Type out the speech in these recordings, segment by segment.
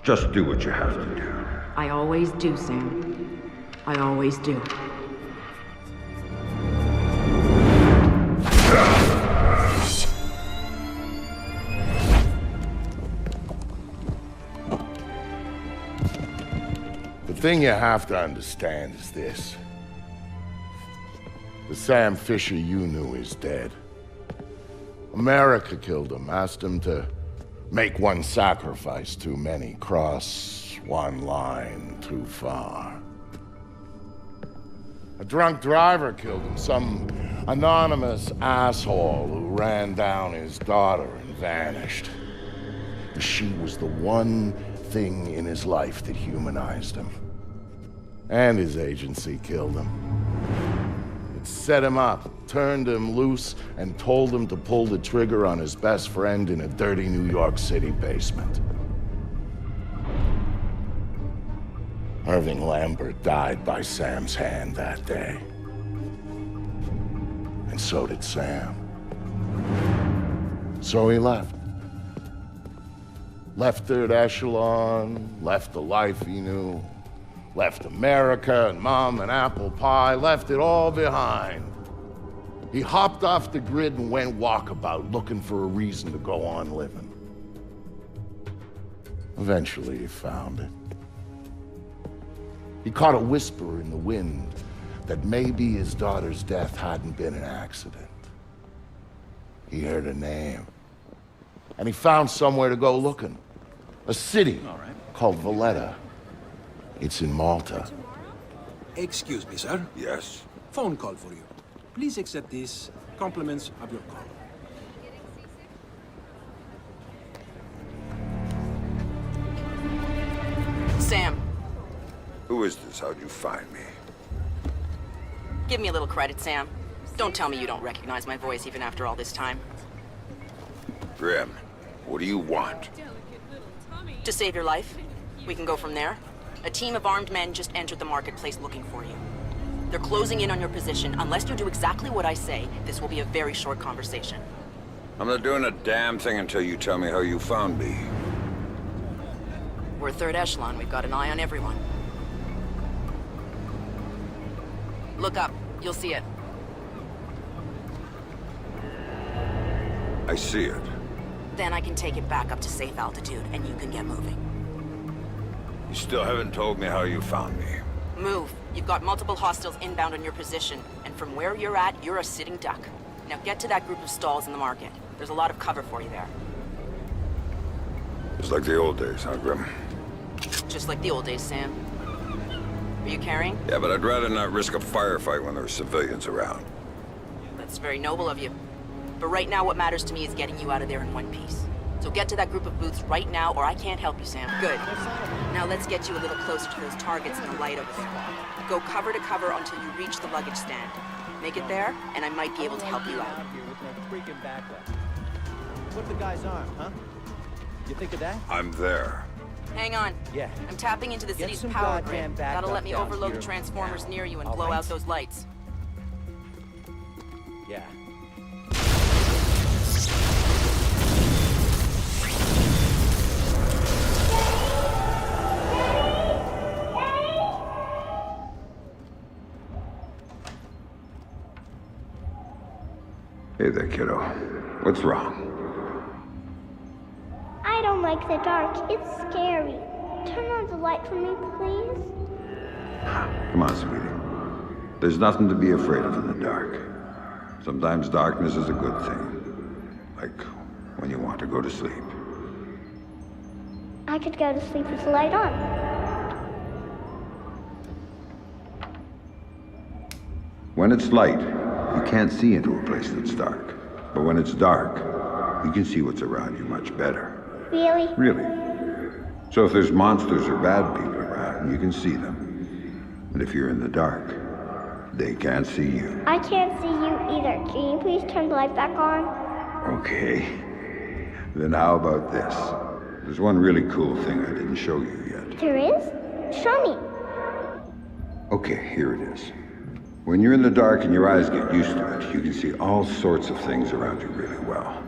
Just do what you have to do. I always do, Sam. I always do. The thing you have to understand is this. The Sam Fisher you knew is dead. America killed him, asked him to make one sacrifice too many, cross one line too far. A drunk driver killed him, some anonymous asshole who ran down his daughter and vanished. She was the one thing in his life that humanized him. And his agency killed him. It set him up, turned him loose, and told him to pull the trigger on his best friend in a dirty New York City basement. Irving Lambert died by Sam's hand that day. And so did Sam. So he left. Left Third Echelon, left the life he knew, left America and Mom and apple pie, left it all behind. He hopped off the grid and went walkabout, looking for a reason to go on living. Eventually he found it. He caught a whisper in the wind that maybe his daughter's death hadn't been an accident. He heard a name. And he found somewhere to go looking. A city called Valletta. It's in Malta. Excuse me, sir. Yes? Phone call for you. Please accept this. Compliments of your call. Sam, Who is this? How'd you find me? give me a little credit, Sam. Don't tell me you don't recognize my voice even after all this time. Grim, what do you want? To save your life, we can go from there. A team of armed men just entered the marketplace looking for you. They're closing in on your position. Unless you do exactly what I say, this will be a very short conversation. I'm not doing a damn thing until you tell me how you found me. We're Third Echelon. We've got an eye on everyone. Look up. You'll see it. I see it. Then I can take it back up to safe altitude, and you can get moving. You still haven't told me how you found me. Move. You've got multiple hostiles inbound on your position, and from where you're at, you're a sitting duck. Now get to that group of stalls in the market. There's a lot of cover for you there. It's like the old days, huh, Grim? Just like the old days, Sam. Are you carrying? Yeah, but I'd rather not risk a firefight when there are civilians around. That's very noble of you. But right now, what matters to me is getting you out of there in one piece. So get to that group of booths right now, or I can't help you, Sam. Good. Now let's get you a little closer to those targets in the light over there. Go cover to cover until you reach the luggage stand. Make it there, and I might be able to help you out. What the guy's arm, huh? You think of that? I'm there. Hang on. Yeah. I'm tapping into the Get city's some power goddamn grid. backup That'll let me down overload the here transformers now. near you and All blow right. out those lights. Yeah. Hey there, kiddo. What's wrong? I don't like the dark. It's scary. Turn on the light for me, please. Come on, sweetie. There's nothing to be afraid of in the dark. Sometimes darkness is a good thing. Like when you want to go to sleep. I could go to sleep with the light on. When it's light, you can't see into a place that's dark. But when it's dark, you can see what's around you much better. Really? Really. So if there's monsters or bad people around, you can see them. But if you're in the dark, they can't see you. I can't see you either. Can you please turn the light back on? Okay. Then how about this? There's one really cool thing I didn't show you yet. There is? Show me. Okay, here it is. When you're in the dark and your eyes get used to it, you can see all sorts of things around you really well.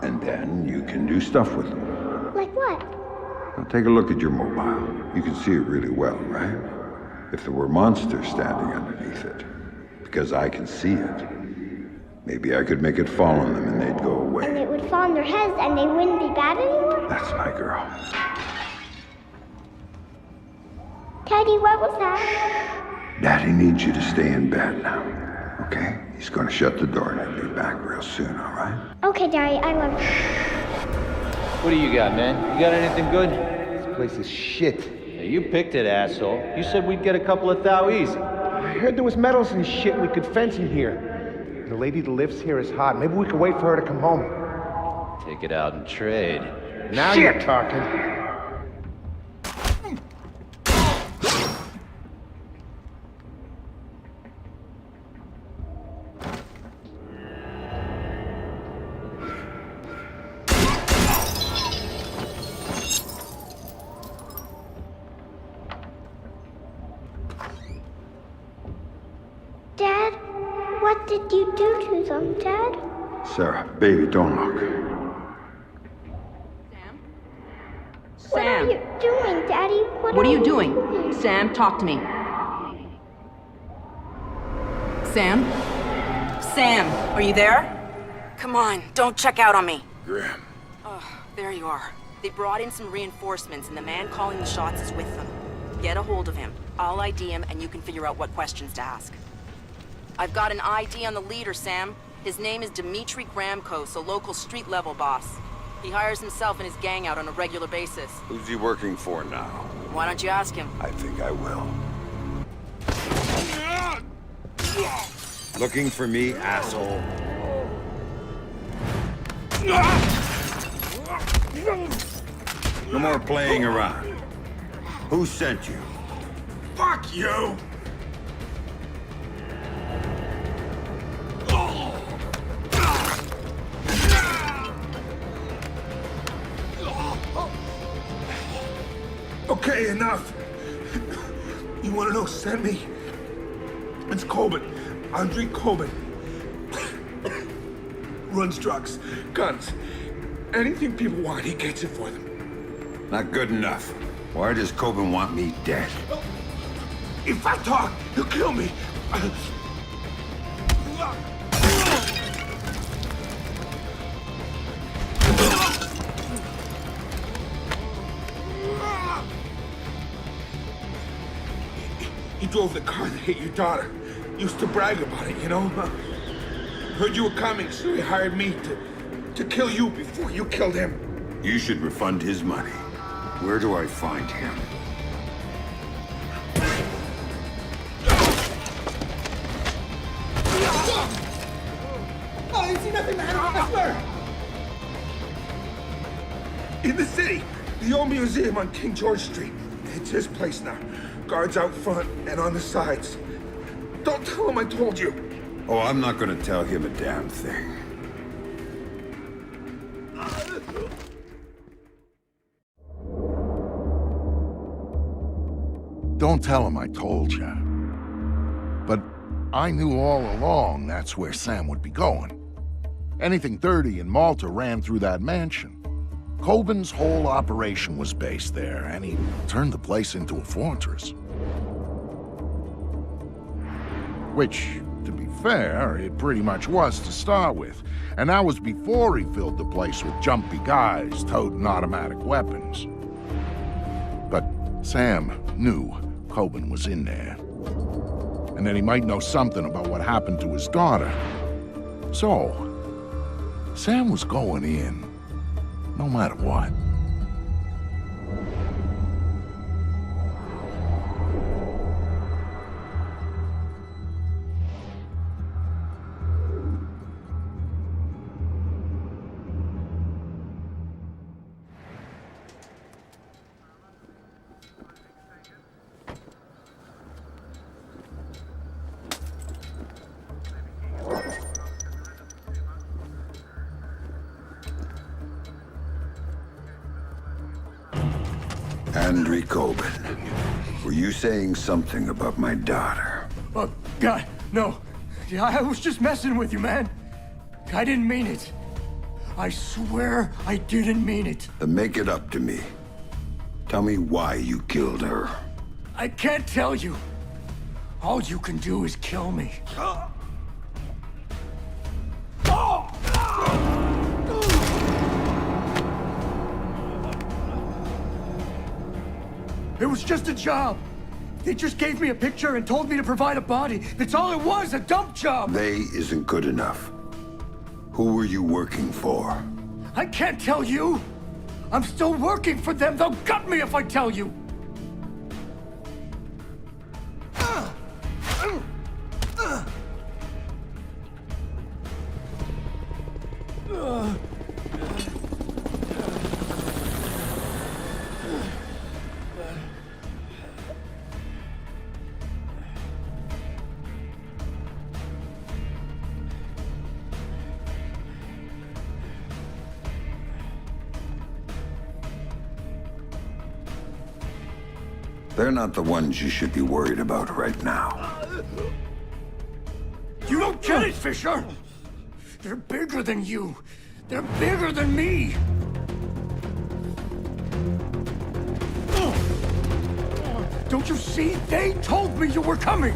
And then you can do stuff with them. Like what? Now take a look at your mobile. You can see it really well, right? If there were monsters standing underneath it, because I can see it, maybe I could make it fall on them and they'd go And away. it would fall on their heads and they wouldn't be bad anymore? That's my girl. Daddy, what was that? Daddy needs you to stay in bed now, okay? He's gonna shut the door and he'll be back real soon, all right? Okay, Daddy, I love you. What do you got, man? You got anything good? This place is shit. Hey, you picked it, asshole. You said we'd get a couple of thou easy. I heard there was metals and shit we could fence in here. The lady that lives here is hot. Maybe we could wait for her to come home. Take it out and trade. Now you're talking. Dad, what did you do to them, Dad? Sarah, baby, don't look. What are you doing, Daddy? What are you doing? Sam, talk to me. Sam? Sam, are you there? Come on, don't check out on me. Graham. Oh, there you are. They brought in some reinforcements, and the man calling the shots is with them. Get a hold of him. I'll ID him, and you can figure out what questions to ask. I've got an ID on the leader, Sam. His name is Dimitri Gramkos, a local street-level boss. He hires himself and his gang out on a regular basis. Who's he working for now? Why don't you ask him? I think I will. Looking for me, asshole? No more playing around. Who sent you? Fuck you! Okay, enough. You want to know who sent me? It's Coben. Andre Coben. Runs drugs, guns. Anything people want, he gets it for them. Not good enough. Why does Coben want me dead? If I talk, he'll kill me. He drove the car that hit your daughter. Used to brag about it, you know? Heard you were coming, so he hired me to kill you before you killed him. You should refund his money. Where do I find him? I didn't see nothing, man. I swear. In the city, the old museum on King George Street. It's his place now. Guards out front and on the sides. Don't tell him I told you. Oh, I'm not gonna tell him a damn thing. Don't tell him I told you. But I knew all along that's where Sam would be going. Anything dirty in Malta ran through that mansion. Coben's whole operation was based there, and he turned the place into a fortress. Which, to be fair, it pretty much was to start with. And that was before he filled the place with jumpy guys toting automatic weapons. But Sam knew Coben was in there. And that he might know something about what happened to his daughter. So, Sam was going in, no matter what. Andre Coben, were you saying something about my daughter? Oh, God, no. Yeah, I was just messing with you, man. I didn't mean it. I swear I didn't mean it. Then make it up to me. Tell me why you killed her. I can't tell you. All you can do is kill me. It was just a job. They just gave me a picture and told me to provide a body. That's all it was, a dump job. They isn't good enough. Who were you working for? I can't tell you. I'm still working for them. They'll gut me if I tell you. They're not the ones you should be worried about right now. You don't get it, Fisher! They're bigger than you. They're bigger than me. Don't you see? They told me you were coming.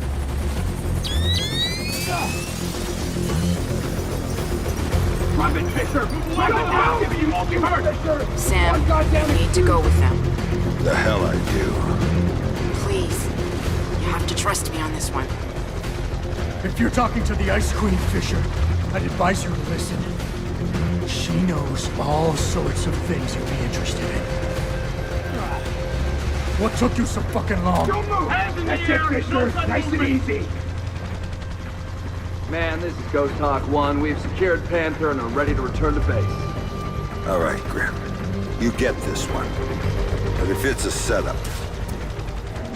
Drop it, Fisher! Drop it down! You won't be hurt! Sam, you need to go with them. The hell I do. Please. You have to trust me on this one. If you're talking to the Ice Queen, Fisher, I'd advise you to listen. She knows all sorts of things you'd be interested in. What took you so fucking long? Don't move! That's it, Fisher! Nice and easy! Man, this is Ghost Hawk 1. We've secured Panther and are ready to return to base. All right, Grim. You get this one. But if it's a setup...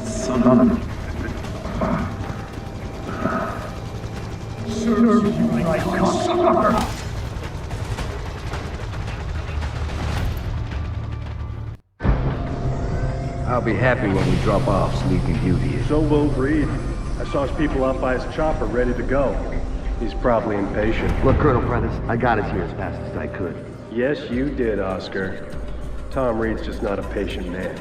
Son of a... Serve you like cocksucker! I'll be happy when we drop off Sleeping Beauty. So will Reed. I saw his people out by his chopper ready to go. He's probably impatient. Look, Colonel Prentice, I got us here as fast as I could. Yes, you did, Oscar. Tom Reed's just not a patient man.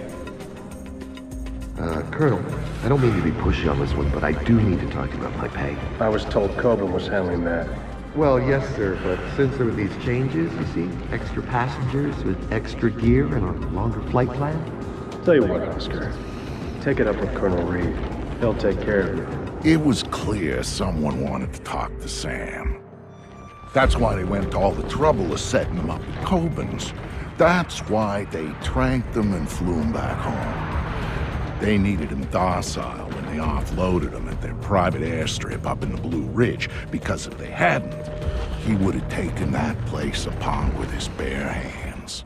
Colonel, I don't mean to be pushy on this one, but I do need to talk to you about my pay. I was told Coburn was handling that. Well, yes, sir, but since there were these changes, you see, extra passengers with extra gear and a longer flight plan. Tell you what, Oscar. Take it up with Colonel Reed. He'll take care of you. It was clear someone wanted to talk to Sam. That's why they went to all the trouble of setting him up at Coburn's. That's why they tranked him and flew him back home. They needed him docile when they offloaded him at their private airstrip up in the Blue Ridge, because if they hadn't, he would have taken that place upon with his bare hands.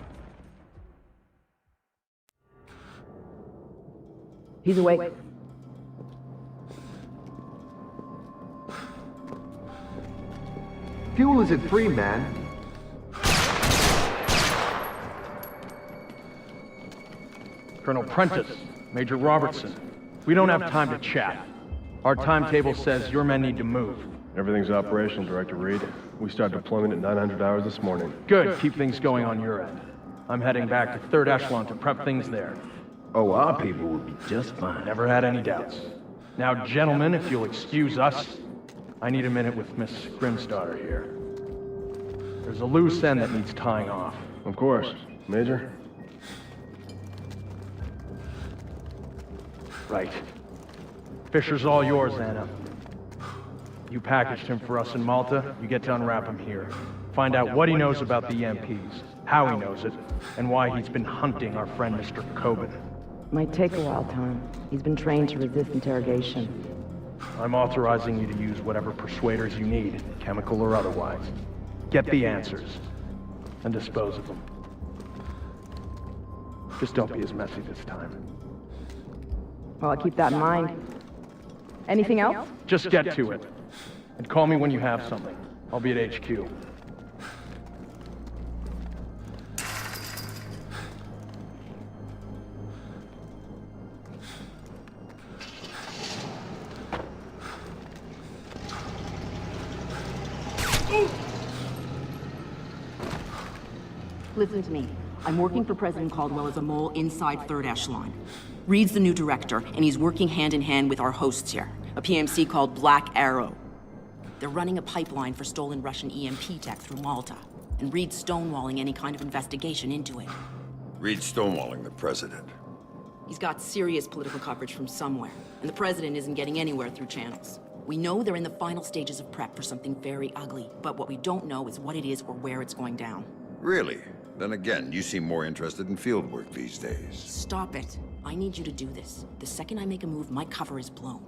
He's awake. Fuel is at 3, man. Colonel Prentice, Major Robertson, we don't have time to chat. Our timetable says your men need to move. Everything's operational, Director Reed. We start deployment at 900 hours this morning. Good, keep things going on your end. I'm heading back to 3rd Echelon to prep things there. Oh, our people will be just fine. Never had any doubts. Now, gentlemen, if you'll excuse us, I need a minute with Miss Grimstarter here. There's a loose end that needs tying off. Of course. Major? Right. Fisher's all yours, Anna. You packaged him for us in Malta, you get to unwrap him here. Find out what he knows about the EMPs, how he knows it, and why he's been hunting our friend Mr. Coburn. Might take a while, Tom. He's been trained to resist interrogation. I'm authorizing you to use whatever persuaders you need, chemical or otherwise. Get the answers, and dispose of them. Just don't be as messy this time. Well, I'll keep that in mind. Anything else? Just get to it. And call me when you have something. I'll be at HQ. Listen to me. I'm working for President Caldwell as a mole inside Third Echelon. Reed's the new director, and he's working hand in hand with our hosts here, a PMC called Black Arrow. They're running a pipeline for stolen Russian EMP tech through Malta, and Reed's stonewalling any kind of investigation into it. Reed's stonewalling the president. He's got serious political coverage from somewhere, and the president isn't getting anywhere through channels. We know they're in the final stages of prep for something very ugly, but what we don't know is what it is or where it's going down. Really? Then again, you seem more interested in field work these days. Stop it. I need you to do this. The second I make a move, my cover is blown.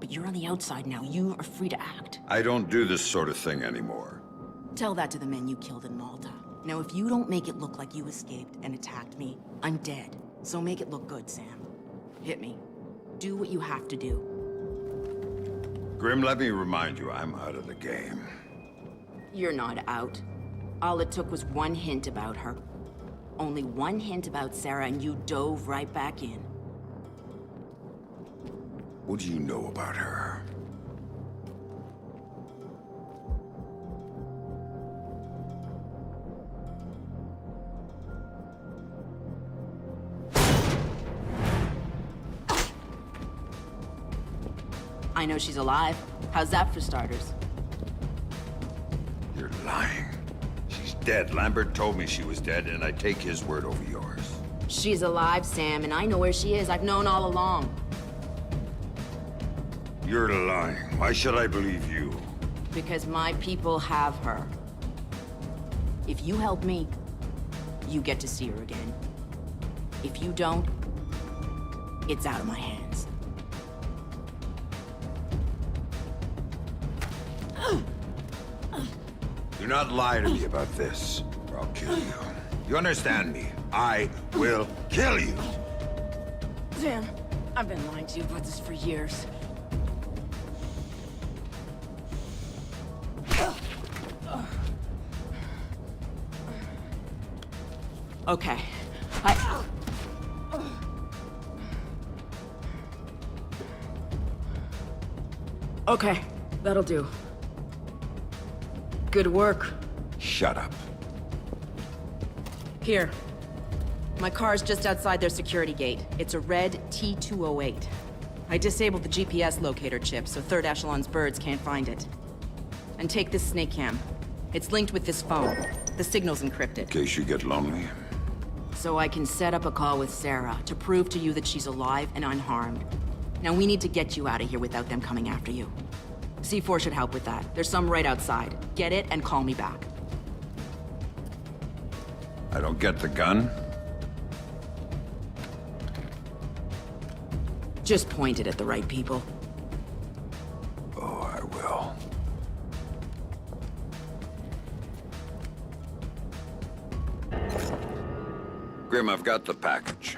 But you're on the outside now. You are free to act. I don't do this sort of thing anymore. Tell that to the men you killed in Malta. Now, if you don't make it look like you escaped and attacked me, I'm dead. So make it look good, Sam. Hit me. Do what you have to do. Grim, let me remind you, I'm out of the game. You're not out. All it took was one hint about her. Only one hint about Sarah, and you dove right back in. What do you know about her? I know she's alive. How's that for starters? You're lying. She's dead. Lambert told me she was dead, and I take his word over yours. She's alive, Sam, and I know where she is. I've known all along. You're lying. Why should I believe you? Because my people have her. If you help me, you get to see her again. If you don't, it's out of my hands. Do not lie to me about this, or I'll kill you. You understand me? I will kill you! Sam, I've been lying to you about this for years. Okay. Okay, that'll do. Good work. Shut up. Here. My car's just outside their security gate. It's a red T208. I disabled the GPS locator chip so Third Echelon's birds can't find it. And take this snake cam. It's linked with this phone. The signal's encrypted. In case you get lonely. So I can set up a call with Sarah to prove to you that she's alive and unharmed. Now we need to get you out of here without them coming after you. C4 should help with that. There's some right outside. Get it and call me back. I don't get the gun? Just point it at the right people. Oh, I will. Grim, I've got the package.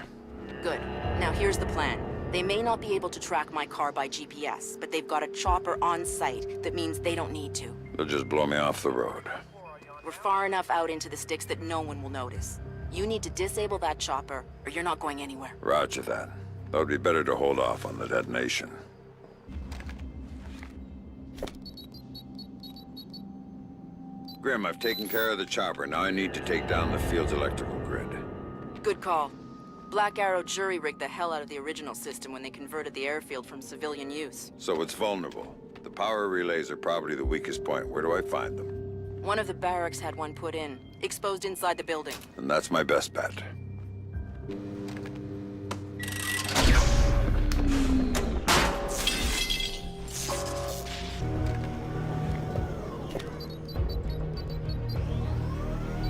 Good. Now here's the plan. They may not be able to track my car by GPS, but they've got a chopper on site. That means they don't need to. They'll just blow me off the road. We're far enough out into the sticks that no one will notice. You need to disable that chopper, or you're not going anywhere. Roger that. That would be better to hold off on the detonation. Grim, I've taken care of the chopper. Now I need to take down the field's electrical grid. Good call. Black Arrow jury-rigged the hell out of the original system when they converted the airfield from civilian use. So it's vulnerable. The power relays are probably the weakest point. Where do I find them? One of the barracks had one put in, exposed inside the building. And that's my best bet.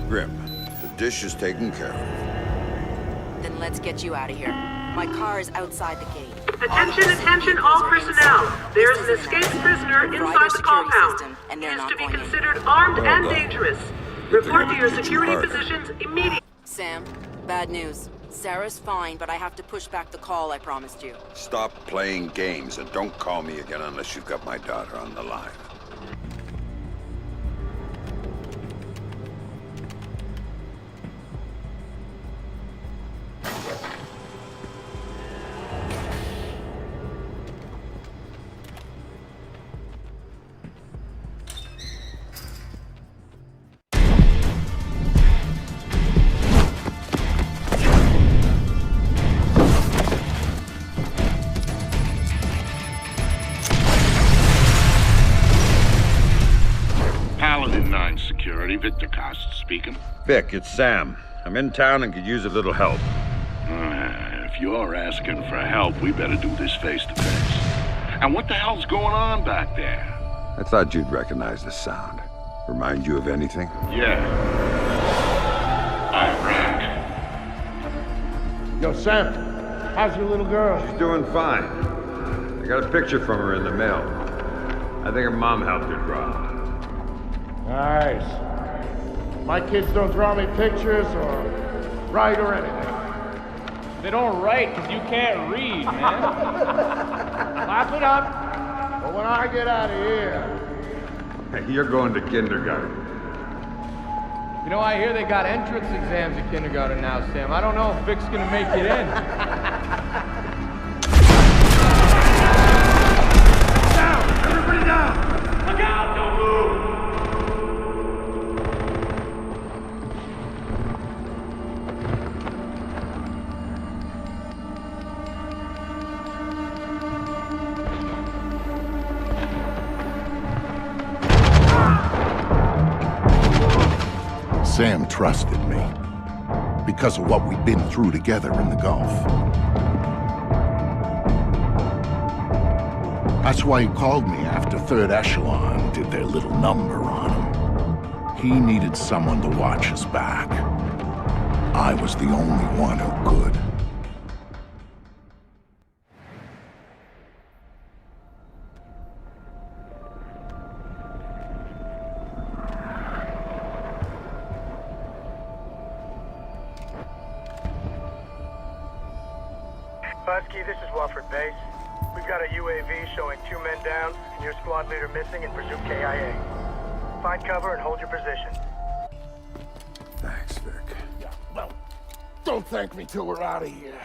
Grim, the dish is taken care of. Then let's get you out of here. My car is outside the gate. Attention, all personnel. There's an escaped prisoner inside the compound. He is to be considered armed and dangerous. Report to your security positions immediately. Sam, bad news. Sarah's fine, but I have to push back the call I promised you. Stop playing games and don't call me again unless you've got my daughter on the line. Vic, it's Sam. I'm in town and could use a little help. If you're asking for help, we better do this face to face. And what the hell's going on back there? I thought you'd recognize the sound. Remind you of anything? Yeah. Iraq. Yo, Sam, how's your little girl? She's doing fine. I got a picture from her in the mail. I think her mom helped her draw. Nice. My kids don't draw me pictures or write or anything. They don't write because you can't read, man. Clap it up. But when I get out of here... Hey, you're going to kindergarten. You know, I hear they got entrance exams at kindergarten now, Sam. I don't know if Vic's gonna make it in. Down! Everybody down! Look out! Don't move! Sam trusted me because of what we'd been through together in the Gulf. That's why he called me after Third Echelon did their little number on him. He needed someone to watch his back. I was the only one who could. Husky, this is Wofford Base. We've got a UAV showing 2 men down and your squad leader missing and presumed KIA. Find cover and hold your position. Thanks, Vic. Yeah, well, don't thank me till we're out of here.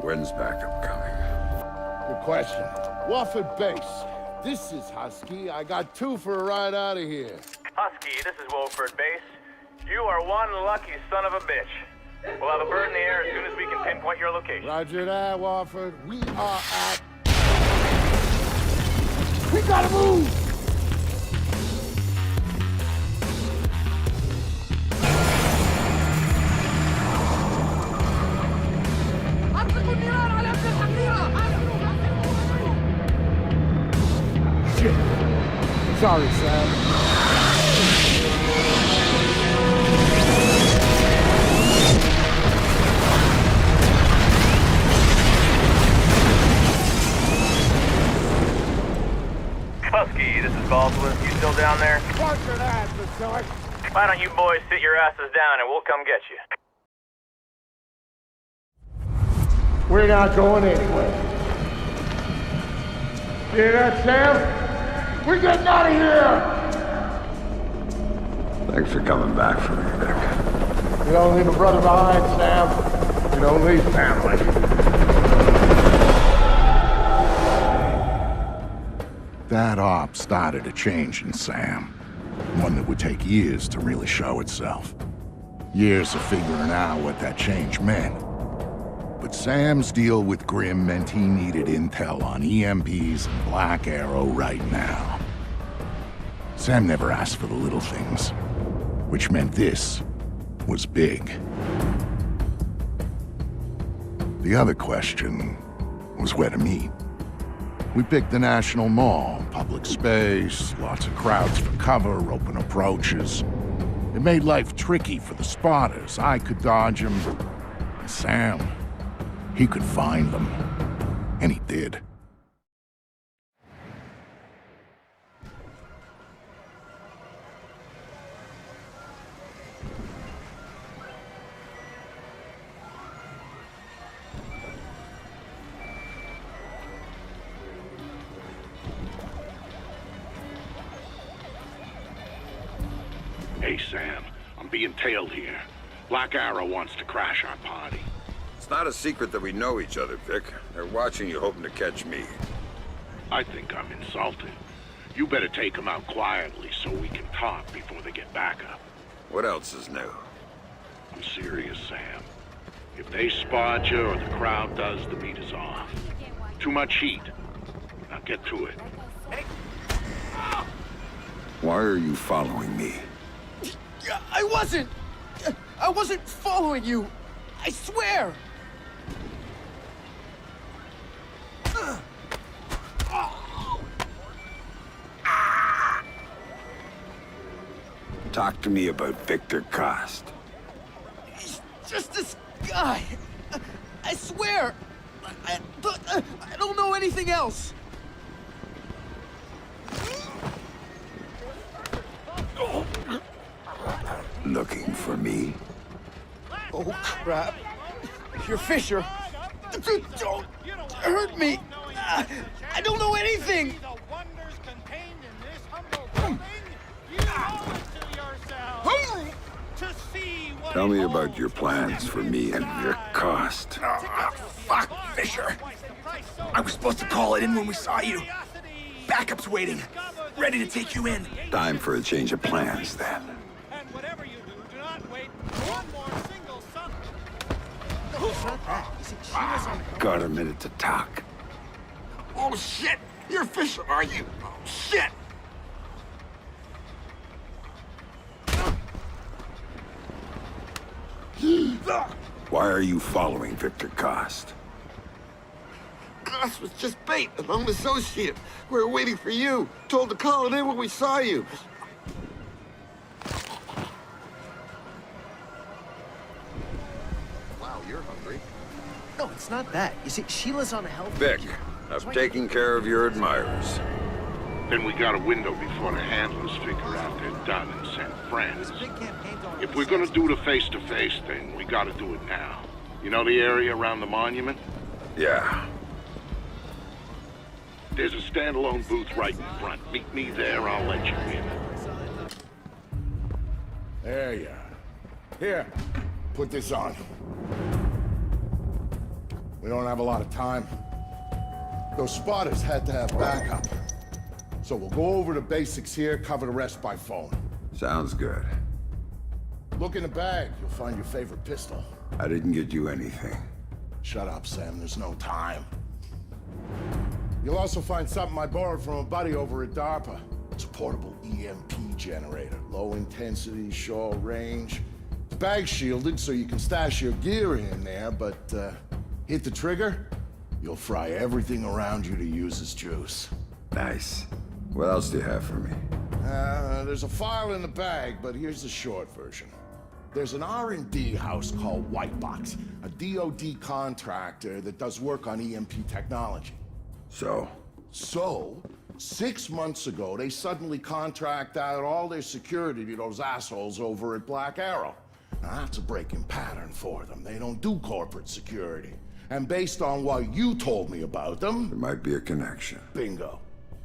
When's backup coming? Good question. Wofford Base. This is Husky. I got 2 for a ride out of here. Husky, this is Wofford Base. You are one lucky son of a bitch. We'll have a bird in the air as soon as we can pinpoint your location. Roger that, Wofford. We are at... We gotta move! Shit. Sorry, Sam. Husky, this is Baldwin. You still down there? Roger that, Vasily. Why don't you boys sit your asses down and we'll come get you? We're not going anywhere. You hear that, Sam? We're getting out of here! Thanks for coming back for me, Vic. You don't leave a brother behind, Sam. You don't leave family. That op started a change in Sam. One that would take years to really show itself. Years of figuring out what that change meant. But Sam's deal with Grimm meant he needed intel on EMPs and Black Arrow right now. Sam never asked for the little things, which meant this was big. The other question was where to meet. We picked the National Mall, public space, lots of crowds for cover, open approaches. It made life tricky for the spotters. I could dodge them. And Sam, he could find them. And he did. Hey, Sam, I'm being tailed here. Black Arrow wants to crash our party. It's not a secret that we know each other, Vic. They're watching you, hoping to catch me. I think I'm insulted. You better take them out quietly so we can talk before they get back up. What else is new? I'm serious, Sam. If they spot you or the crowd does, the beat is off. Too much heat. Now get to it. Why are you following me? I wasn't! I wasn't following you! I swear! Talk to me about Victor Cost. He's just this guy. I swear. I don't know anything else. Looking for me? Oh, crap. You're Fisher. Don't hurt me. I don't know anything. Tell me about your plans for me and your cost. Fuck, Fisher. I was supposed to call it in when we saw you. Backup's waiting. Ready to take you in. Time for a change of plans, then. Got a minute to talk. Oh, shit! You're Fisher, are you? Oh, shit! Why are you following Victor Cost? Cost was just bait, an own associate. We were waiting for you. Told to call it in when we saw you. Wow, you're hungry. No, it's not that. You see, Sheila's on a health... Vic, I've taken care of your admirers. Then we got a window before the handlers figure out they're done and send friends. If we're gonna do the face-to-face thing, we gotta do it now. You know the area around the monument? Yeah. There's a standalone booth right in front. Meet me there, I'll let you in. There you are. Here, put this on. We don't have a lot of time. Those spotters had to have backup. So we'll go over the basics here, cover the rest by phone. Sounds good. Look in the bag, you'll find your favorite pistol. I didn't get you anything. Shut up, Sam, there's no time. You'll also find something I borrowed from a buddy over at DARPA. It's a portable EMP generator. Low intensity, short range. It's bag shielded so you can stash your gear in there, but hit the trigger, you'll fry everything around you to use as juice. Nice. What else do you have for me? There's a file in the bag, but here's the short version. There's an R&D house called Whitebox, a DoD contractor that does work on EMP technology. So, 6 months ago, they suddenly contract out all their security to those assholes over at Black Arrow. Now, that's a breaking pattern for them. They don't do corporate security. And based on what you told me about them... there might be a connection. Bingo.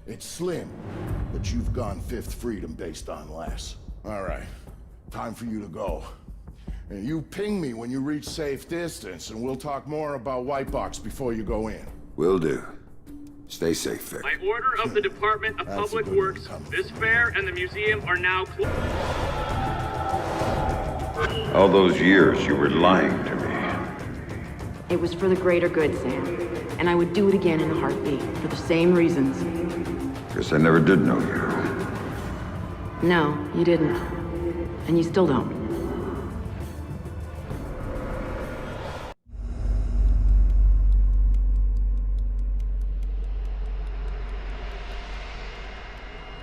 It's slim, but you've gone Fifth Freedom based on less. All right, time for you to go. And you ping me when you reach safe distance, and we'll talk more about Whitebox before you go in. Will do. Stay safe, Vic. By order of the Department of Public Works, this fair and the museum are now closed. All those years you were lying to me. It was for the greater good, Sam. And I would do it again in a heartbeat, for the same reasons. Guess I never did know you. No, you didn't. And you still don't.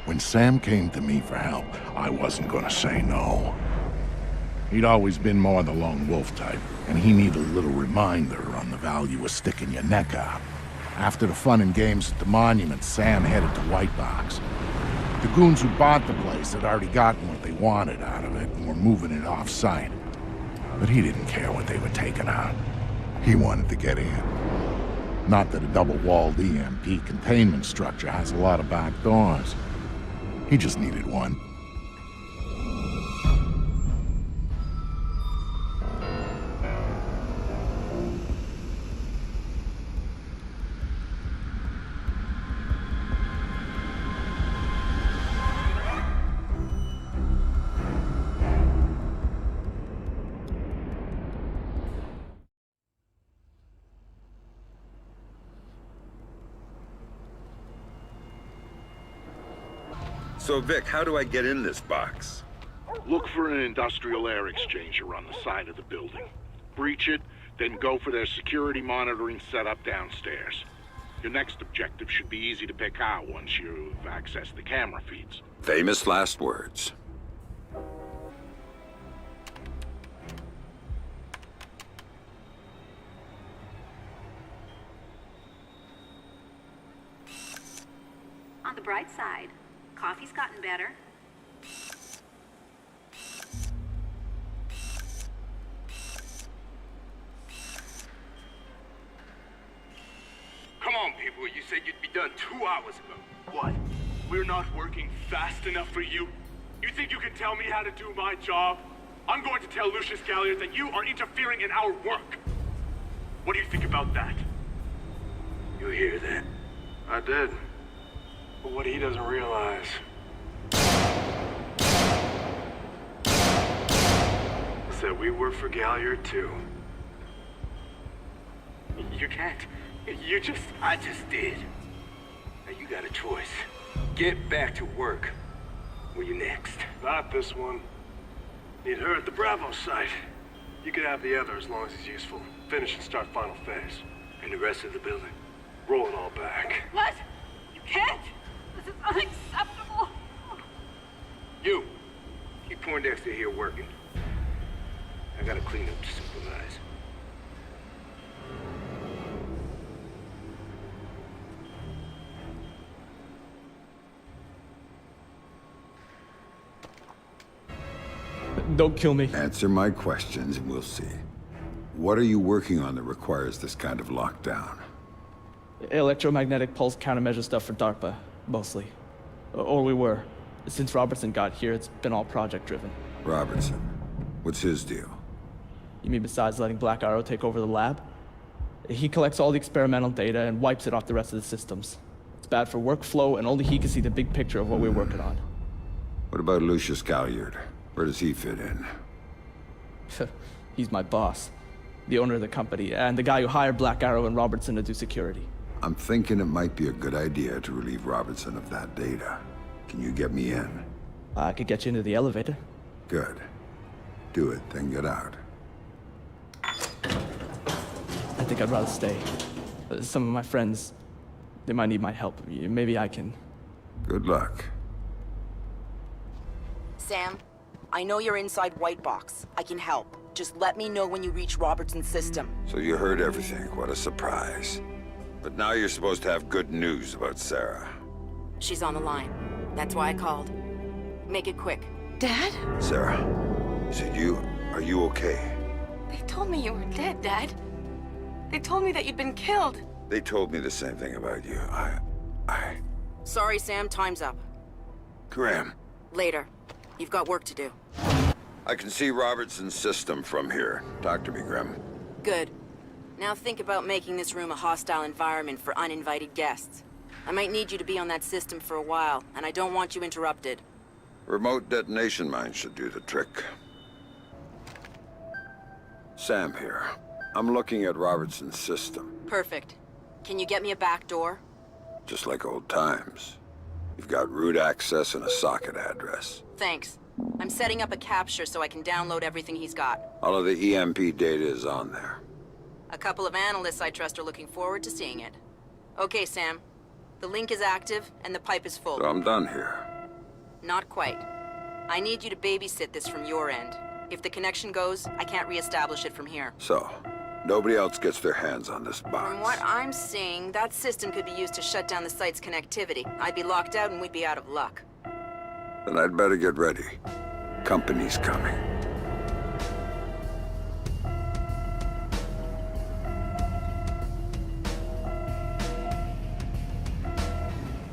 When Sam came to me for help, I wasn't gonna say no. He'd always been more the lone wolf type, and he needed a little reminder on the value of sticking your neck out. After the fun and games at the monument, Sam headed to Whitebox. The goons who bought the place had already gotten what they wanted out of it and were moving it off-site. But he didn't care what they were taking out. He wanted to get in. Not that a double-walled EMP containment structure has a lot of back doors. He just needed one. So, Vic, how do I get in this box? Look for an industrial air exchanger on the side of the building. Breach it, then go for their security monitoring setup downstairs. Your next objective should be easy to pick out once you've accessed the camera feeds. Famous last words. On the bright side, coffee's gotten better. Come on, people. You said you'd be done 2 hours ago. What? We're not working fast enough for you? You think you can tell me how to do my job? I'm going to tell Lucius Galliard that you are interfering in our work. What do you think about that? You hear that? I did. But what he doesn't realize is that we work for Galliard too. You can't. I just did. Now you got a choice. Get back to work. Where you next? Not this one. Need her at the Bravo site. You could have the other as long as he's useful. Finish and start final phase. And the rest of the building? Roll it all back. What? You can't! This is unacceptable! You! Keep Poindexter here working. I gotta clean up to supervise. Don't kill me. Answer my questions and we'll see. What are you working on that requires this kind of lockdown? Electromagnetic pulse countermeasure stuff for DARPA, mostly. Or we were. Since Robertson got here, it's been all project-driven. Robertson? What's his deal? You mean besides letting Black Arrow take over the lab? He collects all the experimental data and wipes it off the rest of the systems. It's bad for workflow, and only he can see the big picture of what we're working on. What about Lucius Galliard? Where does he fit in? He's my boss. The owner of the company, and the guy who hired Black Arrow and Robertson to do security. I'm thinking it might be a good idea to relieve Robertson of that data. Can you get me in? I could get you into the elevator. Good. Do it, then get out. I think I'd rather stay. Some of my friends, they might need my help. Maybe I can... Good luck. Sam, I know you're inside White Box. I can help. Just let me know when you reach Robertson's system. So you heard everything. What a surprise. But now you're supposed to have good news about Sarah. She's on the line. That's why I called. Make it quick. Dad? Sarah, is it you? Are you okay? They told me you were dead, Dad. They told me that you'd been killed. They told me the same thing about you. Sorry, Sam. Time's up. Graham. Later. You've got work to do. I can see Robertson's system from here. Talk to me, Graham. Good. Now think about making this room a hostile environment for uninvited guests. I might need you to be on that system for a while, and I don't want you interrupted. Remote detonation mine should do the trick. Sam here. I'm looking at Robertson's system. Perfect. Can you get me a back door? Just like old times. You've got root access and a socket address. Thanks. I'm setting up a capture so I can download everything he's got. All of the EMP data is on there. A couple of analysts I trust are looking forward to seeing it. Okay, Sam. The link is active and the pipe is full. So I'm done here. Not quite. I need you to babysit this from your end. If the connection goes, I can't reestablish it from here. So, nobody else gets their hands on this box. From what I'm seeing, that system could be used to shut down the site's connectivity. I'd be locked out and we'd be out of luck. Then I'd better get ready. Company's coming.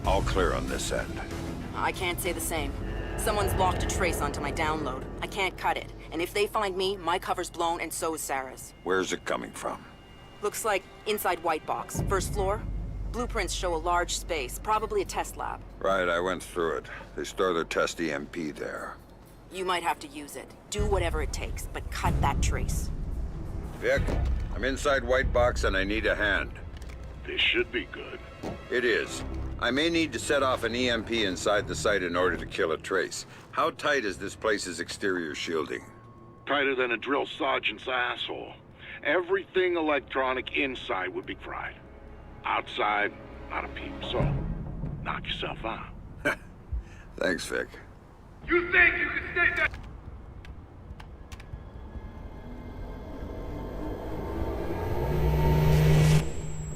All clear on this end. I can't say the same. Someone's locked a trace onto my download. I can't cut it. And if they find me, my cover's blown and so is Sarah's. Where's it coming from? Looks like inside White Box, first floor. Blueprints show a large space, probably a test lab. Right, I went through it. They store their test EMP there. You might have to use it. Do whatever it takes, but cut that trace. Vic, I'm inside White Box and I need a hand. This should be good. It is. I may need to set off an EMP inside the site in order to kill a trace. How tight is this place's exterior shielding? Tighter than a drill sergeant's asshole. Everything electronic inside would be fried. Outside, not a peep. So, knock yourself out. Thanks, Vic. You think you can stay there?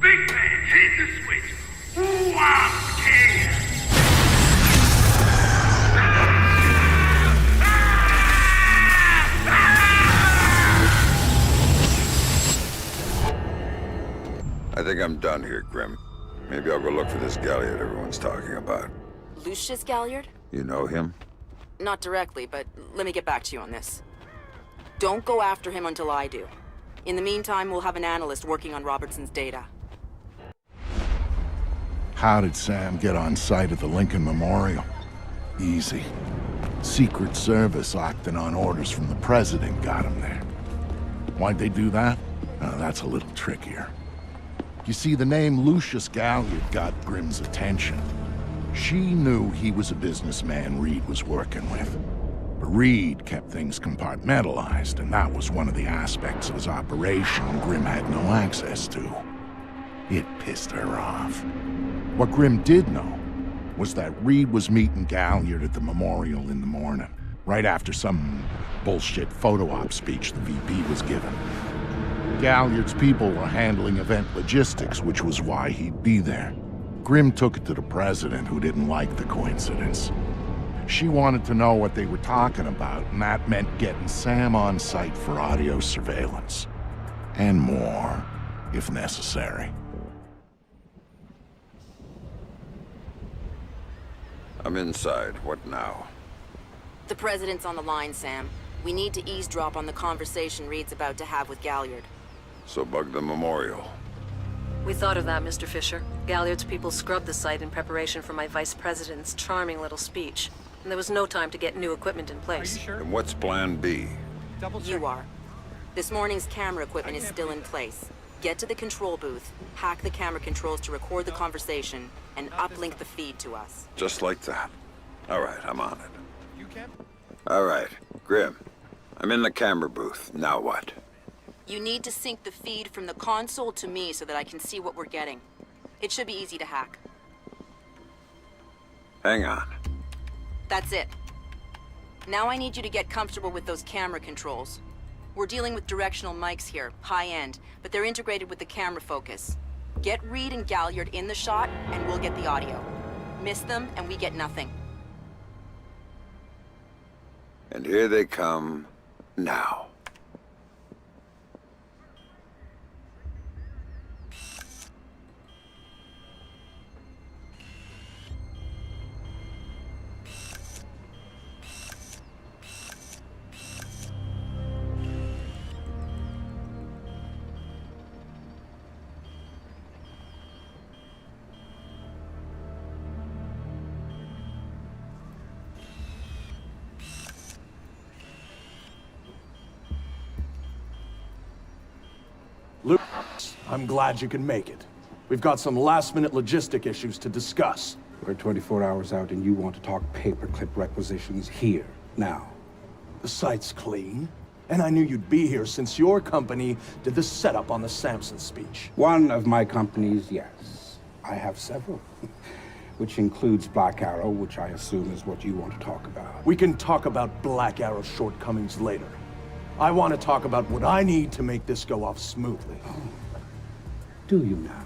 Big man, hit the switch. Ooh, I'm scared. I think I'm done here, Grim. Maybe I'll go look for this Galliard everyone's talking about. Lucius Galliard? You know him? Not directly, but let me get back to you on this. Don't go after him until I do. In the meantime, we'll have an analyst working on Robertson's data. How did Sam get on site at the Lincoln Memorial? Easy. Secret Service acting on orders from the President got him there. Why'd they do that? That's a little trickier. You see, the name Lucius Galliard got Grim's attention. She knew he was a businessman Reed was working with. But Reed kept things compartmentalized, and that was one of the aspects of his operation Grim had no access to. It pissed her off. What Grim did know was that Reed was meeting Galliard at the memorial in the morning, right after some bullshit photo op speech the VP was giving. Galliard's people were handling event logistics, which was why he'd be there. Grim took it to the President, who didn't like the coincidence. She wanted to know what they were talking about, and that meant getting Sam on site for audio surveillance. And more, if necessary. I'm inside. What now? The President's on the line, Sam. We need to eavesdrop on the conversation Reed's about to have with Galliard. So bug the memorial. We thought of that, Mr. Fisher. Galliard's people scrubbed the site in preparation for my Vice President's charming little speech. And there was no time to get new equipment in place. And what's plan B? You are. This morning's camera equipment is still in place. Get to the control booth, hack the camera controls to record the conversation, and uplink the feed to us. Just like that. All right, I'm on it. All right, Grim. I'm in the camera booth. Now what? You need to sync the feed from the console to me so that I can see what we're getting. It should be easy to hack. Hang on. That's it. Now I need you to get comfortable with those camera controls. We're dealing with directional mics here, high-end, but they're integrated with the camera focus. Get Reed and Galliard in the shot, and we'll get the audio. Miss them, and we get nothing. And here they come now. Luke, I'm glad you can make it. We've got some last-minute logistic issues to discuss. We're 24 hours out and you want to talk paperclip requisitions here, now. The site's clean, and I knew you'd be here since your company did the setup on the Samson speech. One of my companies, yes. I have several. Which includes Black Arrow, which I assume is what you want to talk about. We can talk about Black Arrow's shortcomings later. I want to talk about what I need to make this go off smoothly. Oh. Do you now?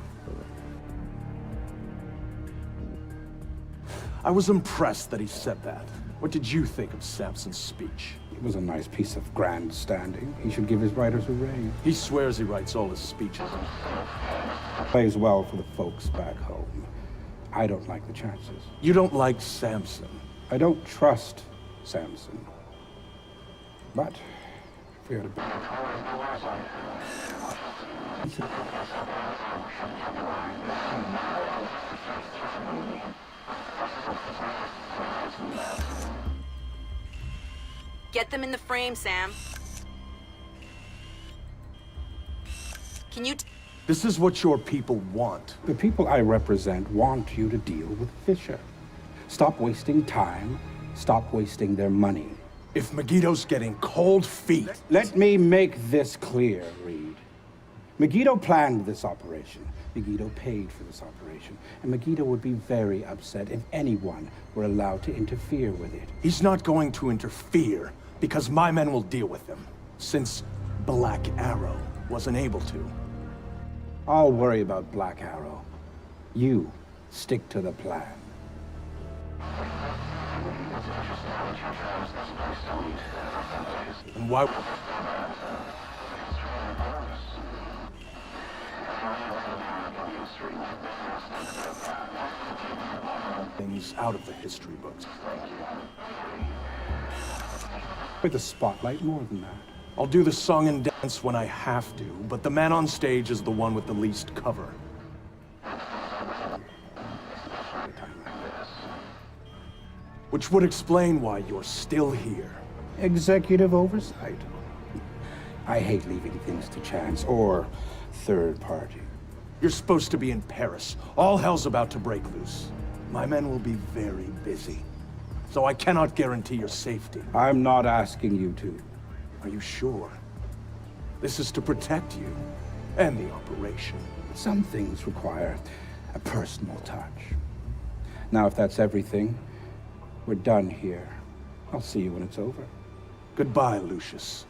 I was impressed that he said that. What did you think of Samson's speech? It was a nice piece of grandstanding. He should give his writers a raise. He swears he writes all his speeches. Plays well for the folks back home. I don't like the chances. You don't like Samson? I don't trust Samson. But if we had a... Get them in the frame, Sam. Can you... This is what your people want. The people I represent want you to deal with Fisher. Stop wasting time. Stop wasting their money. If Megiddo's getting cold feet... Let me make this clear, Reed. Megiddo planned this operation. Megiddo paid for this operation. And Megiddo would be very upset if anyone were allowed to interfere with it. He's not going to interfere, because my men will deal with him. Since Black Arrow wasn't able to. I'll worry about Black Arrow. You stick to the plan. And why... things out of the history books. With the spotlight, more than that. I'll do the song and dance when I have to, but the man on stage is the one with the least cover. Which would explain why you're still here. Executive oversight. I hate leaving things to chance or third party. You're supposed to be in Paris. All hell's about to break loose. My men will be very busy, so I cannot guarantee your safety. I'm not asking you to. Are you sure? This is to protect you and the operation. Some things require a personal touch. Now, if that's everything, we're done here. I'll see you when it's over. Goodbye, Lucius.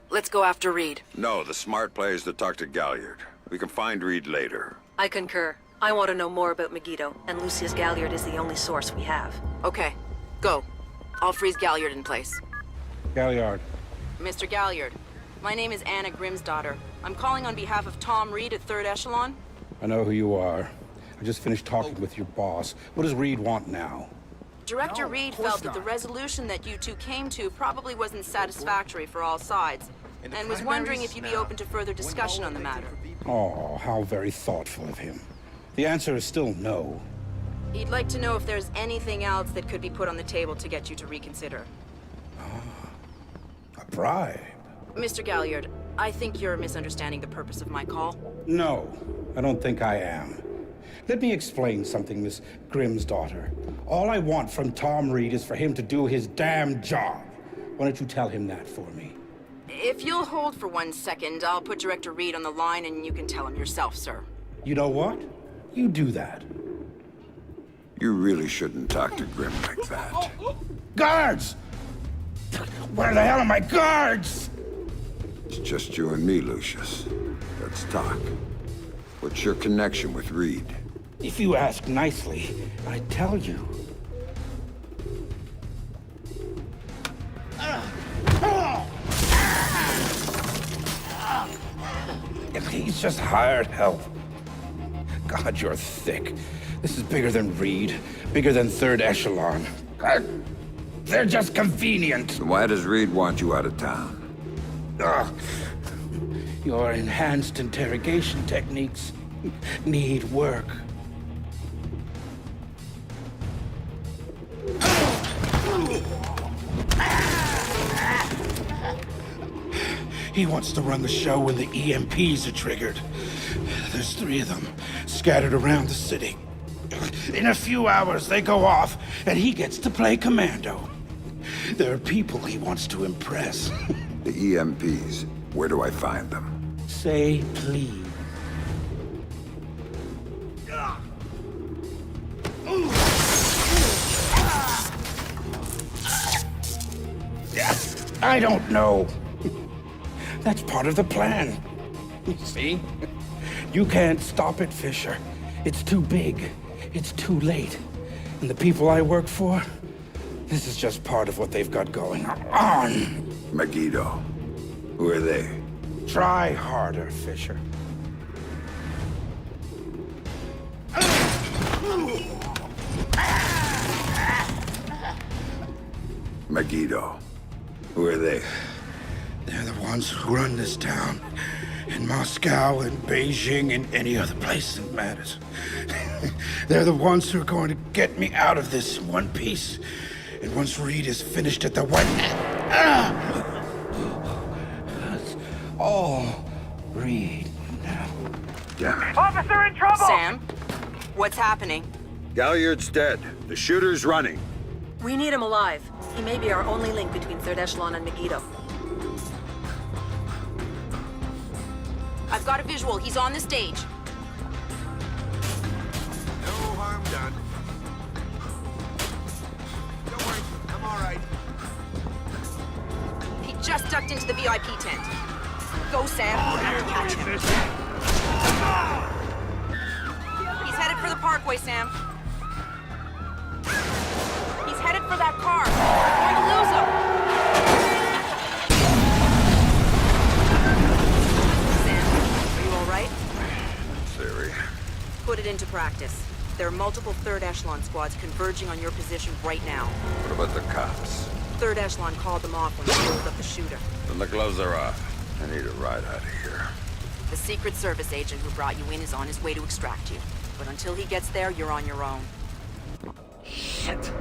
Let's go after Reed. No, the smart play is to talk to Galliard. We can find Reed later. I concur. I want to know more about Megiddo, and Lucius Galliard is the only source we have. Okay, go. I'll freeze Galliard in place. Galliard. Mr. Galliard, my name is Anna Grimsdottir. I'm calling on behalf of Tom Reed at 3rd Echelon. I know who you are. I just finished talking with your boss. What does Reed want now? Director Reed felt that the resolution that you two came to probably wasn't satisfactory for all sides, and was wondering if you'd be open to further discussion on the matter. Oh, how very thoughtful of him. The answer is still no. He'd like to know if there's anything else that could be put on the table to get you to reconsider. A bribe? Mr. Galliard, I think you're misunderstanding the purpose of my call. No, I don't think I am. Let me explain something, Miss Grimsdottir. All I want from Tom Reed is for him to do his damn job. Why don't you tell him that for me? If you'll hold for 1 second, I'll put Director Reed on the line and you can tell him yourself, sir. You know what? You do that. You really shouldn't talk to Grim like that. Guards! Where the hell are my guards? It's just you and me, Lucius. Let's talk. What's your connection with Reed? If you ask nicely, I tell you. He's just hired help. God, you're thick. This is bigger than Reed, bigger than 3rd Echelon. They're just convenient. So why does Reed want you out of town? Your enhanced interrogation techniques need work. He wants to run the show when the EMPs are triggered. There's 3 of them, scattered around the city. In a few hours, they go off, and he gets to play commando. There are people he wants to impress. The EMPs, where do I find them? Say please. I don't know. That's part of the plan. You see? You can't stop it, Fisher. It's too big. It's too late. And the people I work for, this is just part of what they've got going on. Megiddo. Who are they? Try harder, Fisher. Megiddo. Who are they? They're the ones who run this town. In Moscow and Beijing and any other place that matters. They're the ones who are going to get me out of this in one piece. And once Reed is finished at the White... all Reed now. Damn it. Officer in trouble! Sam? What's happening? Galliard's dead. The shooter's running. We need him alive. He may be our only link between Third Echelon and Megiddo. I've got a visual. He's on the stage. No harm done. Don't worry, I'm all right. He just ducked into the VIP tent. Go, Sam. You have to catch him. He's headed for the parkway, Sam. He's headed for that car. We're going to lose him. Sam, are you all right? Theory. Put it into practice. There are multiple Third Echelon squads converging on your position right now. What about the cops? Third Echelon called them off when they rolled up the shooter. Then the gloves are off. I need a ride out of here. The Secret Service agent who brought you in is on his way to extract you. But until he gets there, you're on your own. Shit.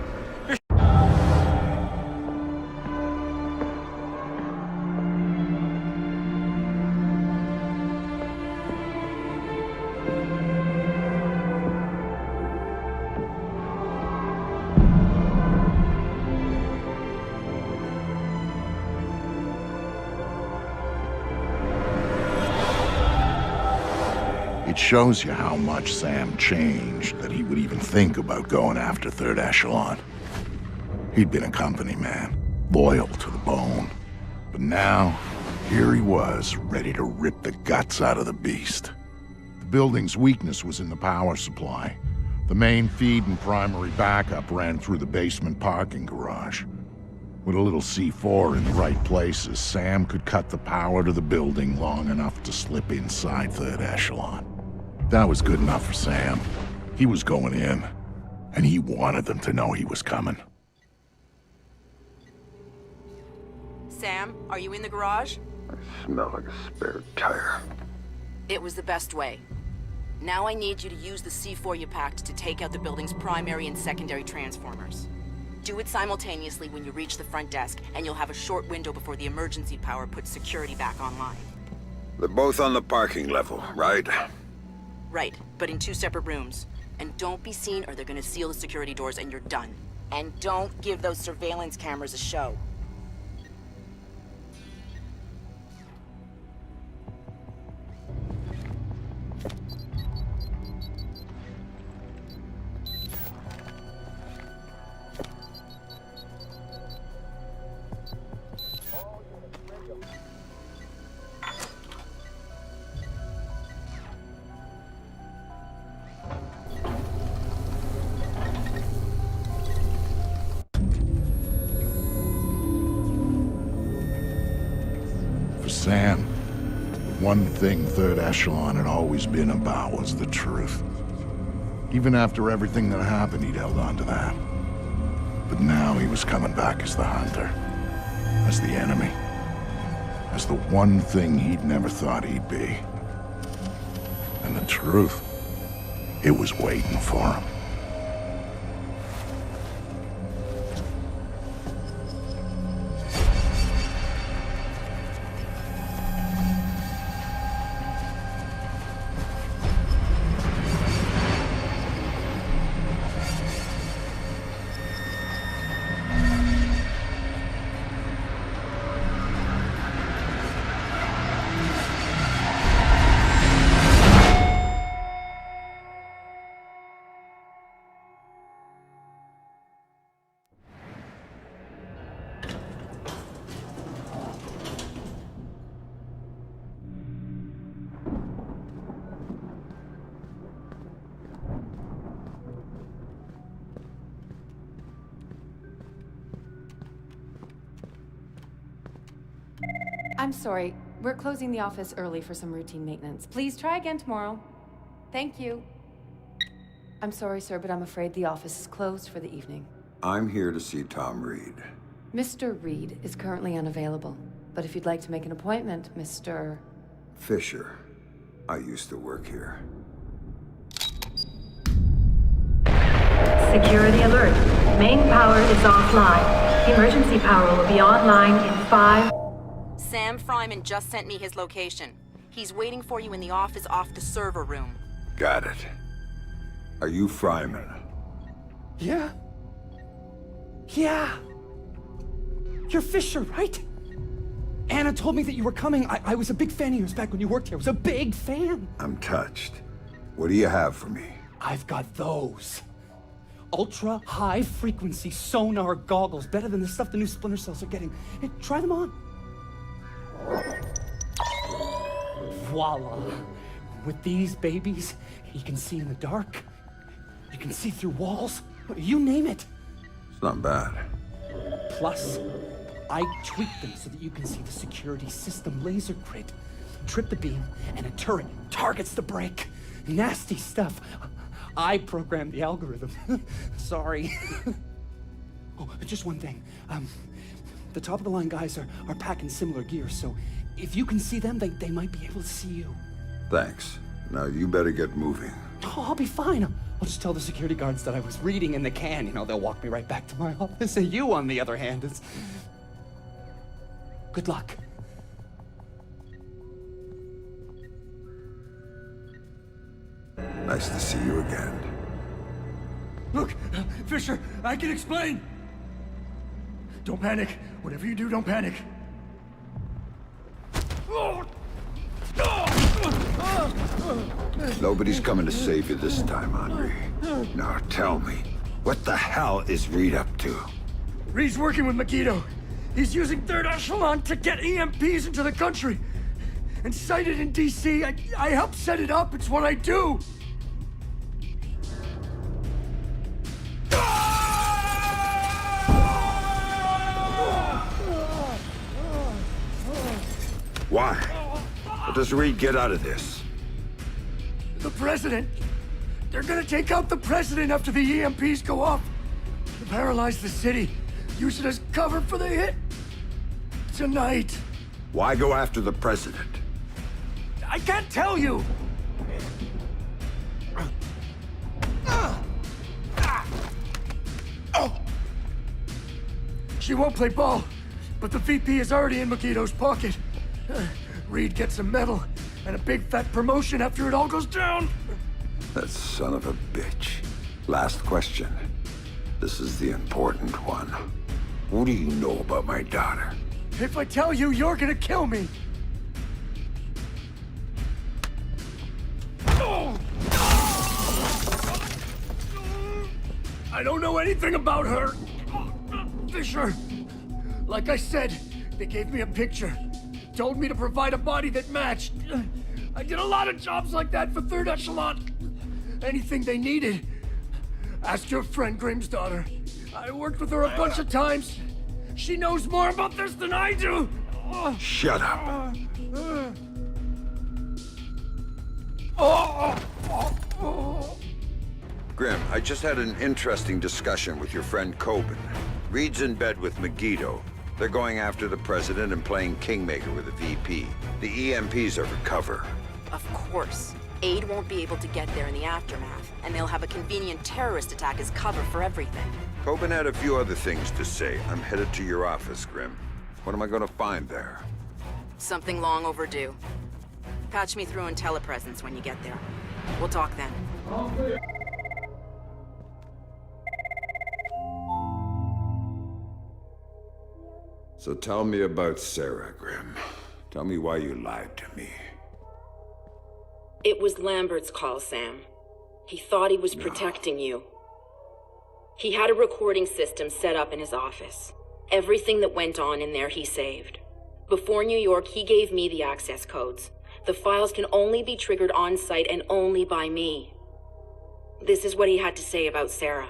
It shows you how much Sam changed that he would even think about going after Third Echelon. He'd been a company man, loyal to the bone. But now, here he was, ready to rip the guts out of the beast. The building's weakness was in the power supply. The main feed and primary backup ran through the basement parking garage. With a little C4 in the right places, Sam could cut the power to the building long enough to slip inside Third Echelon. That was good enough for Sam. He was going in, and he wanted them to know he was coming. Sam, are you in the garage? I smell like a spare tire. It was the best way. Now I need you to use the C4 you packed to take out the building's primary and secondary transformers. Do it simultaneously when you reach the front desk, and you'll have a short window before the emergency power puts security back online. They're both on the parking level, right? Right, but in 2 separate rooms. And don't be seen or they're gonna seal the security doors and you're done. And don't give those surveillance cameras a show. Sam, one thing Third Echelon had always been about was the truth. Even after everything that happened, he'd held on to that. But now he was coming back as the hunter, as the enemy, as the one thing he'd never thought he'd be. And the truth, it was waiting for him. I'm sorry. We're closing the office early for some routine maintenance. Please try again tomorrow. Thank you. I'm sorry, sir, but I'm afraid the office is closed for the evening. I'm here to see Tom Reed. Mr. Reed is currently unavailable. But if you'd like to make an appointment, Mr. Fisher. I used to work here. Security alert. Main power is offline. Emergency power will be online in 5... Sam Fryman just sent me his location. He's waiting for you in the office off the server room. Got it. Are you Fryman? Yeah? Yeah! You're Fisher, right? Anna told me that you were coming. I was a big fan of yours back when you worked here. I was a big fan. I'm touched. What do you have for me? I've got those. Ultra high frequency sonar goggles. Better than the stuff the new Splinter cells are getting. Hey, try them on. Voila. With these babies, you can see in the dark. You can see through walls. You name it. It's not bad. Plus, I tweak them so that you can see the security system laser grid. Trip the beam, and a turret targets the break. Nasty stuff. I programmed the algorithm. Sorry. Oh, just one thing. The top-of-the-line guys are packing similar gear, so if you can see them, they might be able to see you. Thanks. Now you better get moving. Oh, I'll be fine. I'll just tell the security guards that I was reading in the can. You know, they'll walk me right back to my office. And you, on the other hand, is... Good luck. Nice to see you again. Look, Fisher, I can explain. Don't panic. Whatever you do, don't panic. Nobody's coming to save you this time, Henri. Now tell me, what the hell is Reed up to? Reed's working with Megiddo. He's using Third Echelon to get EMPs into the country. And sited in DC, I help set it up. It's what I do. Why? What does Reed get out of this? The president. They're gonna take out the president after the EMPs go off. Paralyze the city. Use it as cover for the hit. Tonight. Why go after the president? I can't tell you. She won't play ball, but the VP is already in Megiddo's pocket. Reed gets a medal and a big fat promotion after it all goes down. That son of a bitch. Last question. This is the important one. What do you know about my daughter? If I tell you, you're gonna kill me. I don't know anything about her. Fisher. Like I said, they gave me a picture. Told me to provide a body that matched. I did a lot of jobs like that for Third Echelon. Anything they needed. Ask your friend Grimm's daughter. I worked with her a bunch of times. She knows more about this than I do. Shut up. Grim, I just had an interesting discussion with your friend Coben. Reed's in bed with Megiddo. They're going after the president and playing Kingmaker with the VP. The EMPs are for cover. Of course. Aid won't be able to get there in the aftermath, and they'll have a convenient terrorist attack as cover for everything. Coben had a few other things to say. I'm headed to your office, Grim. What am I going to find there? Something long overdue. Patch me through in telepresence when you get there. We'll talk then. So tell me about Sarah, Grim. Tell me why you lied to me. It was Lambert's call, Sam. He thought he was protecting you. He had a recording system set up in his office. Everything that went on in there he saved. Before New York, he gave me the access codes. The files can only be triggered on-site and only by me. This is what he had to say about Sarah.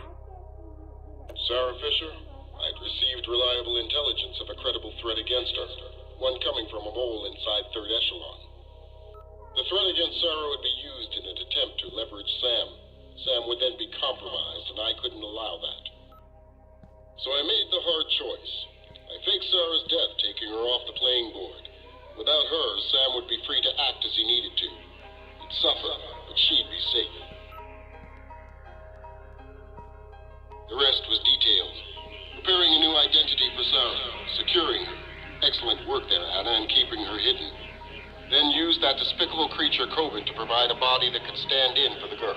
Sarah Fisher? I'd received reliable intelligence of a credible threat against her. One coming from a mole inside Third Echelon. The threat against Sarah would be used in an attempt to leverage Sam. Sam would then be compromised, and I couldn't allow that. So I made the hard choice. I faked Sarah's death, taking her off the playing board. Without her, Sam would be free to act as he needed to. He'd suffer, but she'd be safe. The rest was detailed. Preparing a new identity for Sarah, securing her, Excellent work there, Anna, in keeping her hidden. Then used that despicable creature, Coven, to provide a body that could stand in for the girl.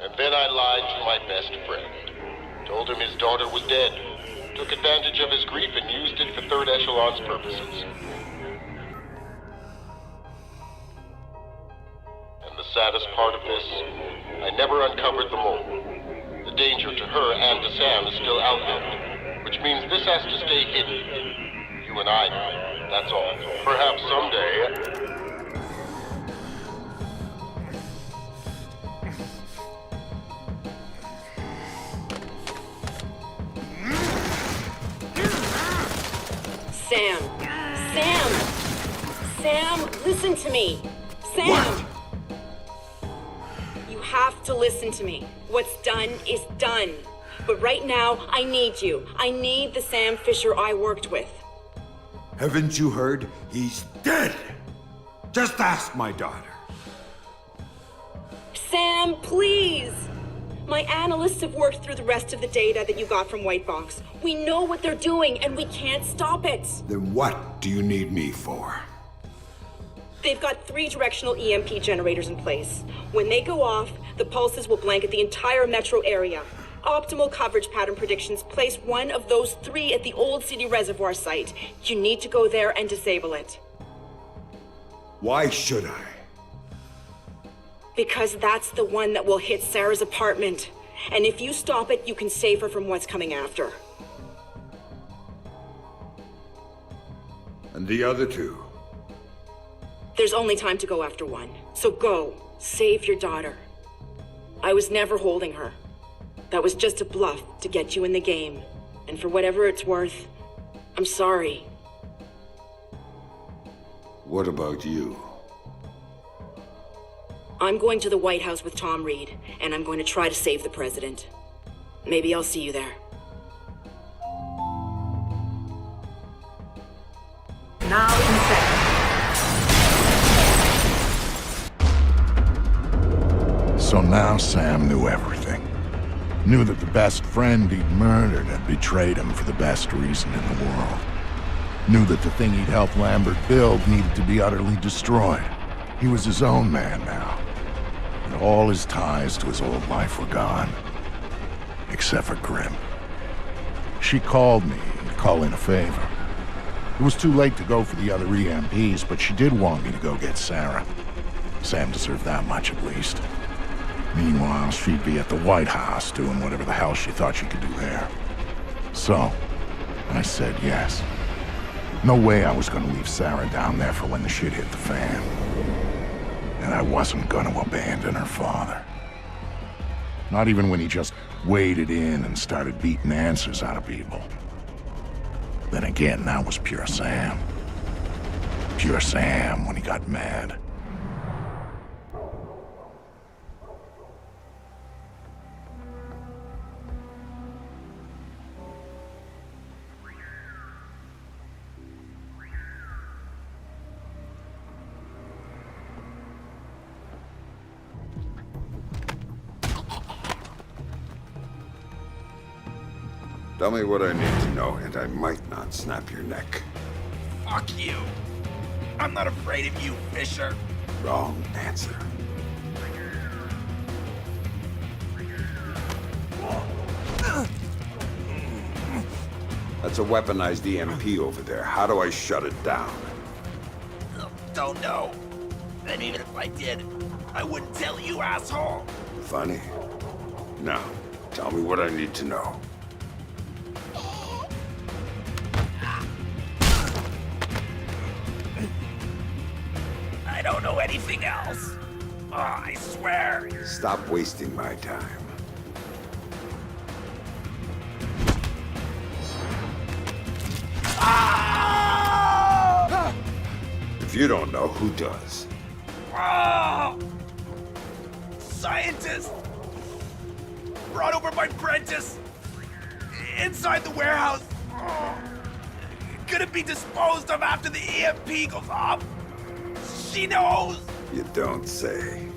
And then I lied to my best friend. Told him his daughter was dead. Took advantage of his grief and used it for Third Echelon's purposes. And the saddest part of this, I never uncovered the mole. The danger to her and to Sam is still out there, which means this has to stay hidden. You and I know, that's all. Perhaps someday... Sam! Sam, listen to me! Sam! What? You have to listen to me. What's done is done. But right now, I need you. I need the Sam Fisher I worked with. Haven't you heard? He's dead! Just ask my daughter. Sam, please! My analysts have worked through the rest of the data that you got from White Box. We know what they're doing, and we can't stop it. Then what do you need me for? They've got 3 directional EMP generators in place. When they go off, the pulses will blanket the entire metro area. Optimal coverage pattern predictions place one of those 3 at the Old City Reservoir site. You need to go there and disable it. Why should I? Because that's the one that will hit Sarah's apartment. And if you stop it, you can save her from what's coming after. And the other 2? There's only time to go after one. So go. Save your daughter. I was never holding her. That was just a bluff to get you in the game. And for whatever it's worth, I'm sorry. What about you? I'm going to the White House with Tom Reed, and I'm going to try to save the president. Maybe I'll see you there. Now in set. So now Sam knew everything. Knew that the best friend he'd murdered had betrayed him for the best reason in the world. Knew that the thing he'd helped Lambert build needed to be utterly destroyed. He was his own man now. And all his ties to his old life were gone. Except for Grim. She called me to call in a favor. It was too late to go for the other EMPs, but she did want me to go get Sarah. Sam deserved that much at least. Meanwhile, she'd be at the White House doing whatever the hell she thought she could do there. So, I said yes. No way I was gonna leave Sarah down there for when the shit hit the fan. And I wasn't gonna abandon her father. Not even when he just waded in and started beating answers out of people. Then again, that was pure Sam. Pure Sam when he got mad. Tell me what I need to know, and I might not snap your neck. Fuck you. I'm not afraid of you, Fisher. Wrong answer. That's a weaponized EMP over there. How do I shut it down? Don't know. And even if I did, I wouldn't tell you, asshole. Funny. Now, tell me what I need to know. I don't know anything else. Oh, I swear. Stop wasting my time. Ah! If you don't know, who does? Oh! Scientist! Brought over by Prentice! Inside the warehouse! Oh. Gonna be disposed of after the EMP goes off! She knows! You don't say.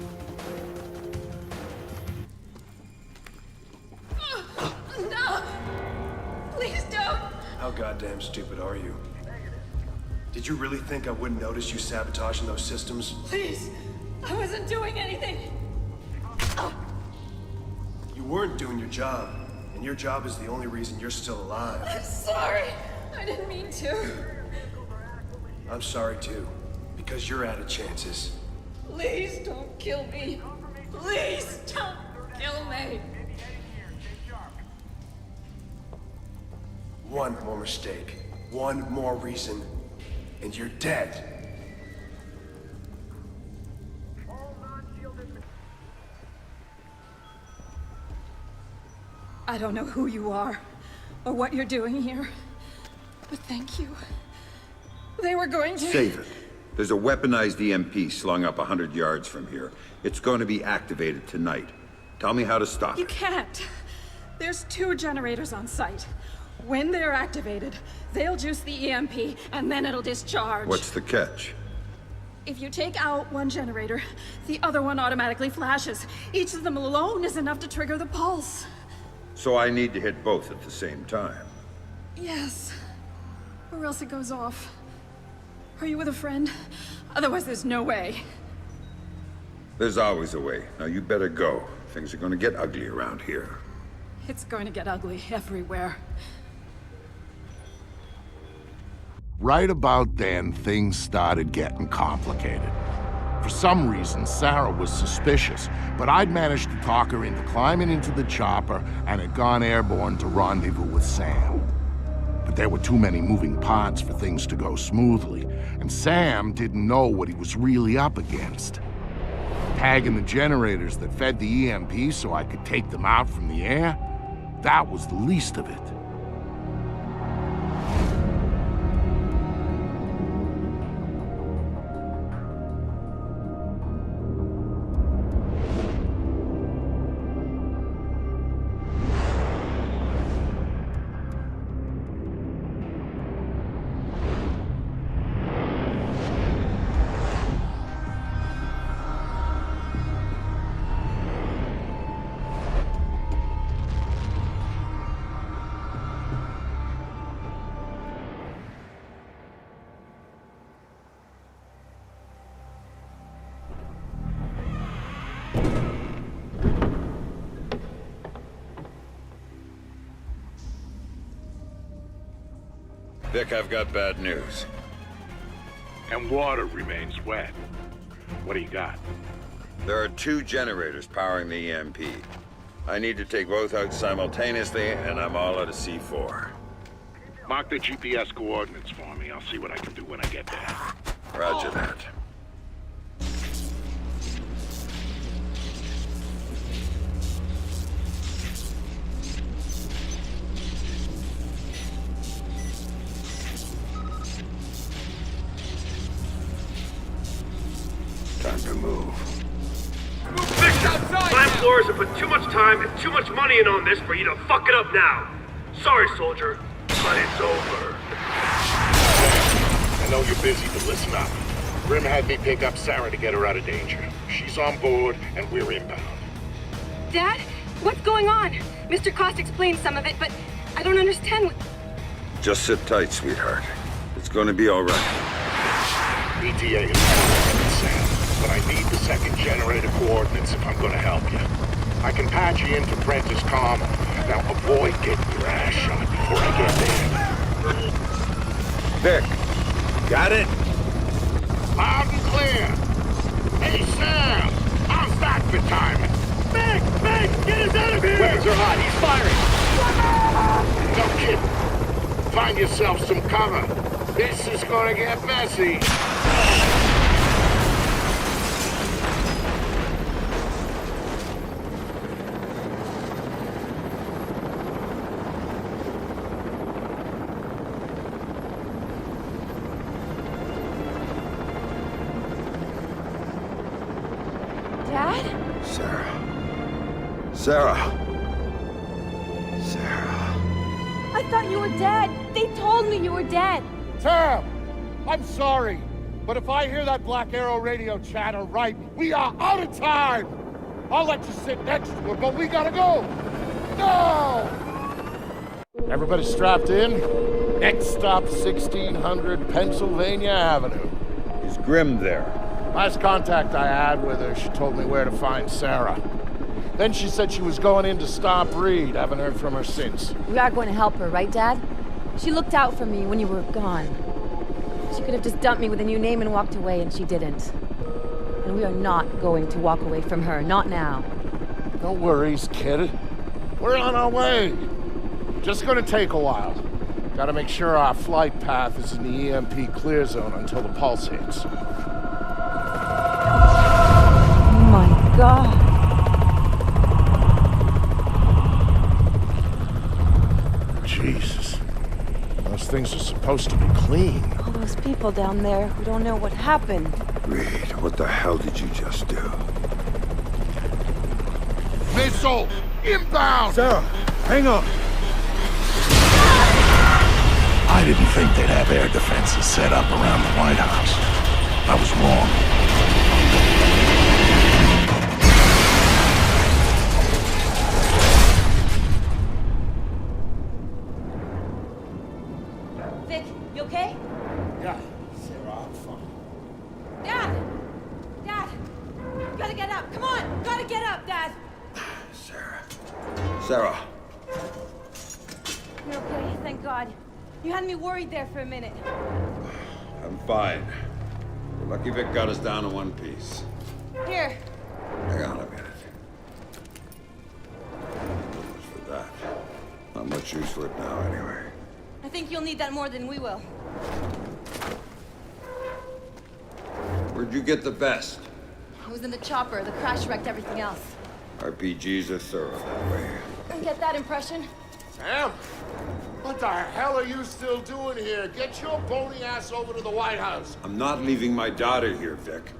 No! Please don't! How goddamn stupid are you? Did you really think I wouldn't notice you sabotaging those systems? Please, I wasn't doing anything. You weren't doing your job, and your job is the only reason you're still alive. I'm sorry. I didn't mean to. I'm sorry too, because you're out of chances. Please don't kill me. Please don't kill me. One more mistake, one more reason, and you're dead. I don't know who you are, or what you're doing here, but thank you. They were going to... Save it. There's a weaponized EMP slung up 100 yards from here. It's going to be activated tonight. Tell me how to stop You it. can't. There's 2 generators on site. When they're activated, they'll juice the EMP, and then it'll discharge. What's the catch? If you take out one generator, the other one automatically flashes. Each of them alone is enough to trigger the pulse. So I need to hit both at the same time. Yes. Or else it goes off. Are you with a friend? Otherwise, there's no way. There's always a way. Now you better go. Things are going to get ugly around here. It's going to get ugly everywhere. Right about then, things started getting complicated. For some reason, Sarah was suspicious, but I'd managed to talk her into climbing into the chopper and had gone airborne to rendezvous with Sam. But there were too many moving parts for things to go smoothly, and Sam didn't know what he was really up against. Tagging the generators that fed the EMP so I could take them out from the air, that was the least of it. Vic, I've got bad news. And water remains wet. What do you got? There are 2 generators powering the EMP. I need to take both out simultaneously, and I'm all out of C4. Mark the GPS coordinates for me. I'll see what I can do when I get there. Roger that. Time to move. Climb floors have put too much time and too much money in on this for you to fuck it up now. Sorry, soldier, but it's over. I know you're busy, but listen up. Grim had me pick up Sarah to get her out of danger. She's on board, and we're inbound. Dad? What's going on? Mr. Cost explained some of it, but I don't understand what... Just sit tight, sweetheart. It's going to be all right. ETA is calling Sam, but I need the second generator coordinates if I'm going to help you. I can patch you into Prentice Common. Now avoid getting your ass shot before I get there. Vic, got it? Loud and clear. Hey, Sam! How's that for timing? Vic! Vic! Get us out of here! Weapons are hot. He's firing! No kidding. Find yourself some cover. This is gonna get messy. Dad? Sarah. Sarah. I thought you were dead. They told me you were dead. Sam! I'm sorry, but if I hear that Black Arrow radio chatter right, we are out of time! I'll let you sit next to her, but we gotta go! No! Everybody strapped in? Next stop, 1600 Pennsylvania Avenue. Is Grimm there? Last contact I had with her, she told me where to find Sarah. Then she said she was going in to stop Reed. Haven't heard from her since. We are going to help her, right, Dad? She looked out for me when you were gone. She could have just dumped me with a new name and walked away, and she didn't. And we are not going to walk away from her, not now. No worries, kid. We're on our way. Just gonna take a while. Gotta make sure our flight path is in the EMP clear zone until the pulse hits. Oh my God. Jesus. Those things are supposed to be clean. All those people down there who don't know what happened. Reed, what the hell did you just do? Missile! Inbound! Sarah, hang on. I didn't think they'd have air defenses set up around the White House. I was wrong. Vic, you okay? Yeah, Sarah, I'm fine. Dad! Dad! Gotta get up, come on! Gotta get up, Dad! Sarah. You're okay, thank God. You had me worried there for a minute. I'm fine. We're lucky Vic got us down in one piece. Here. Hang on a minute. As for that, not much use for it now anyway. I think you'll need that more than we will. Where'd you get the vest? It was in the chopper. The crash wrecked everything else. RPGs are thorough that way. I get that impression. Sam? What the hell are you still doing here? Get your bony ass over to the White House. I'm not leaving my daughter here, Vic.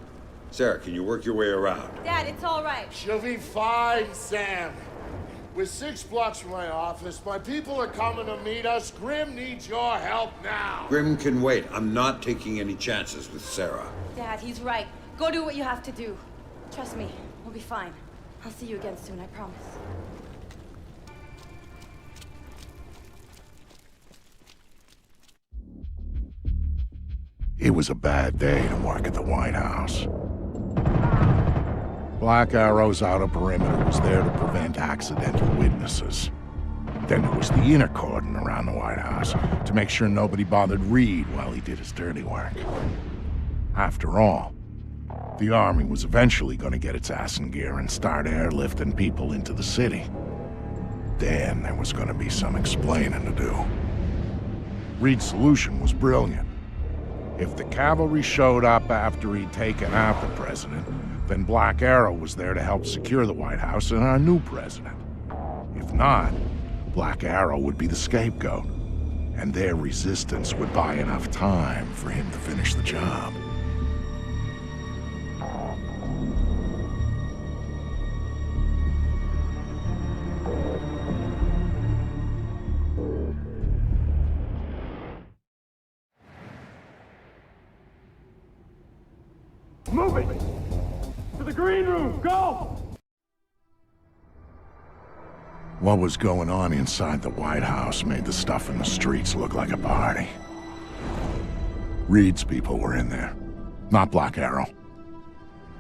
Sarah, can you work your way around? Dad, it's all right. She'll be fine, Sam. We're 6 blocks from my office. My people are coming to meet us. Grimm needs your help now. Grimm can wait. I'm not taking any chances with Sarah. Dad, he's right. Go do what you have to do. Trust me, we'll be fine. I'll see you again soon, I promise. It was a bad day to work at the White House. Black Arrow's outer perimeter was there to prevent accidental witnesses. Then there was the inner cordon around the White House to make sure nobody bothered Reed while he did his dirty work. After all, the Army was eventually going to get its ass in gear and start airlifting people into the city. Then there was going to be some explaining to do. Reed's solution was brilliant. If the cavalry showed up after he'd taken out the president, then Black Arrow was there to help secure the White House and our new president. If not, Black Arrow would be the scapegoat, and their resistance would buy enough time for him to finish the job. Move it! To the green room, go! What was going on inside the White House made the stuff in the streets look like a party. Reed's people were in there, not Black Arrow.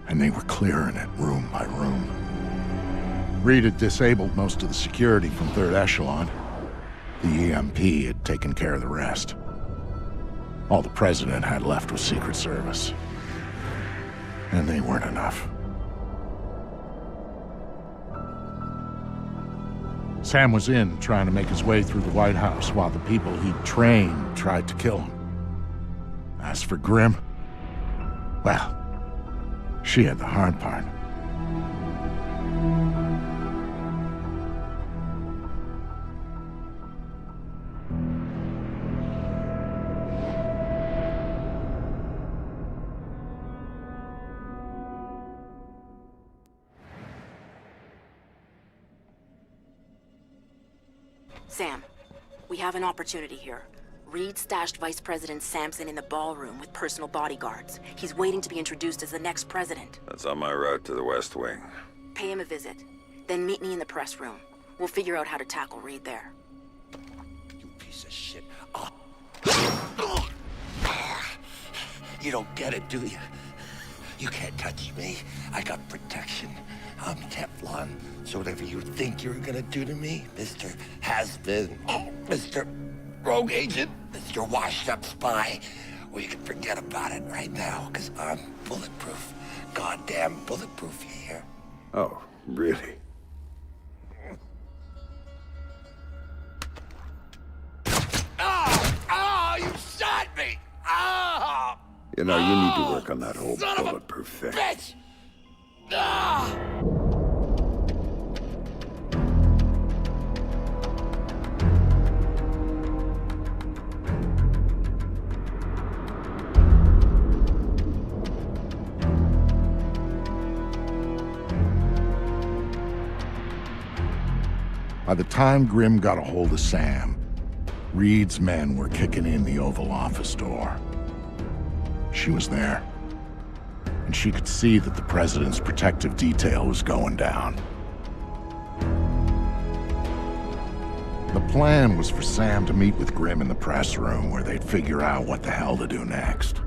And they were clearing it room by room. Reed had disabled most of the security from third echelon. The EMP had taken care of the rest. All the president had left was Secret Service. And they weren't enough. Sam was in, trying to make his way through the White House while the people he'd trained tried to kill him. As for Grimm, well, she had the hard part. Sam, we have an opportunity here. Reed stashed Vice President Sampson in the ballroom with personal bodyguards. He's waiting to be introduced as the next president. That's on my route to the West Wing. Pay him a visit. Then meet me in the press room. We'll figure out how to tackle Reed there. You piece of shit. You don't get it, do you? You can't touch me. I got protection. I'm Teflon. So whatever you think you're gonna do to me, Mr. Has-Been, Mr. Rogue Agent, Mr. Washed-Up Spy, well, you can forget about it right now, because I'm bulletproof. Goddamn bulletproof, you hear? Oh, really? Oh, you shot me! Oh! You know, you need to work on that whole Son of a bulletproof thing. bitch! Ah! By the time Grimm got a hold of Sam, Reed's men were kicking in the Oval Office door. She was there, and she could see that the president's protective detail was going down. The plan was for Sam to meet with Grimm in the press room where they'd figure out what the hell to do next.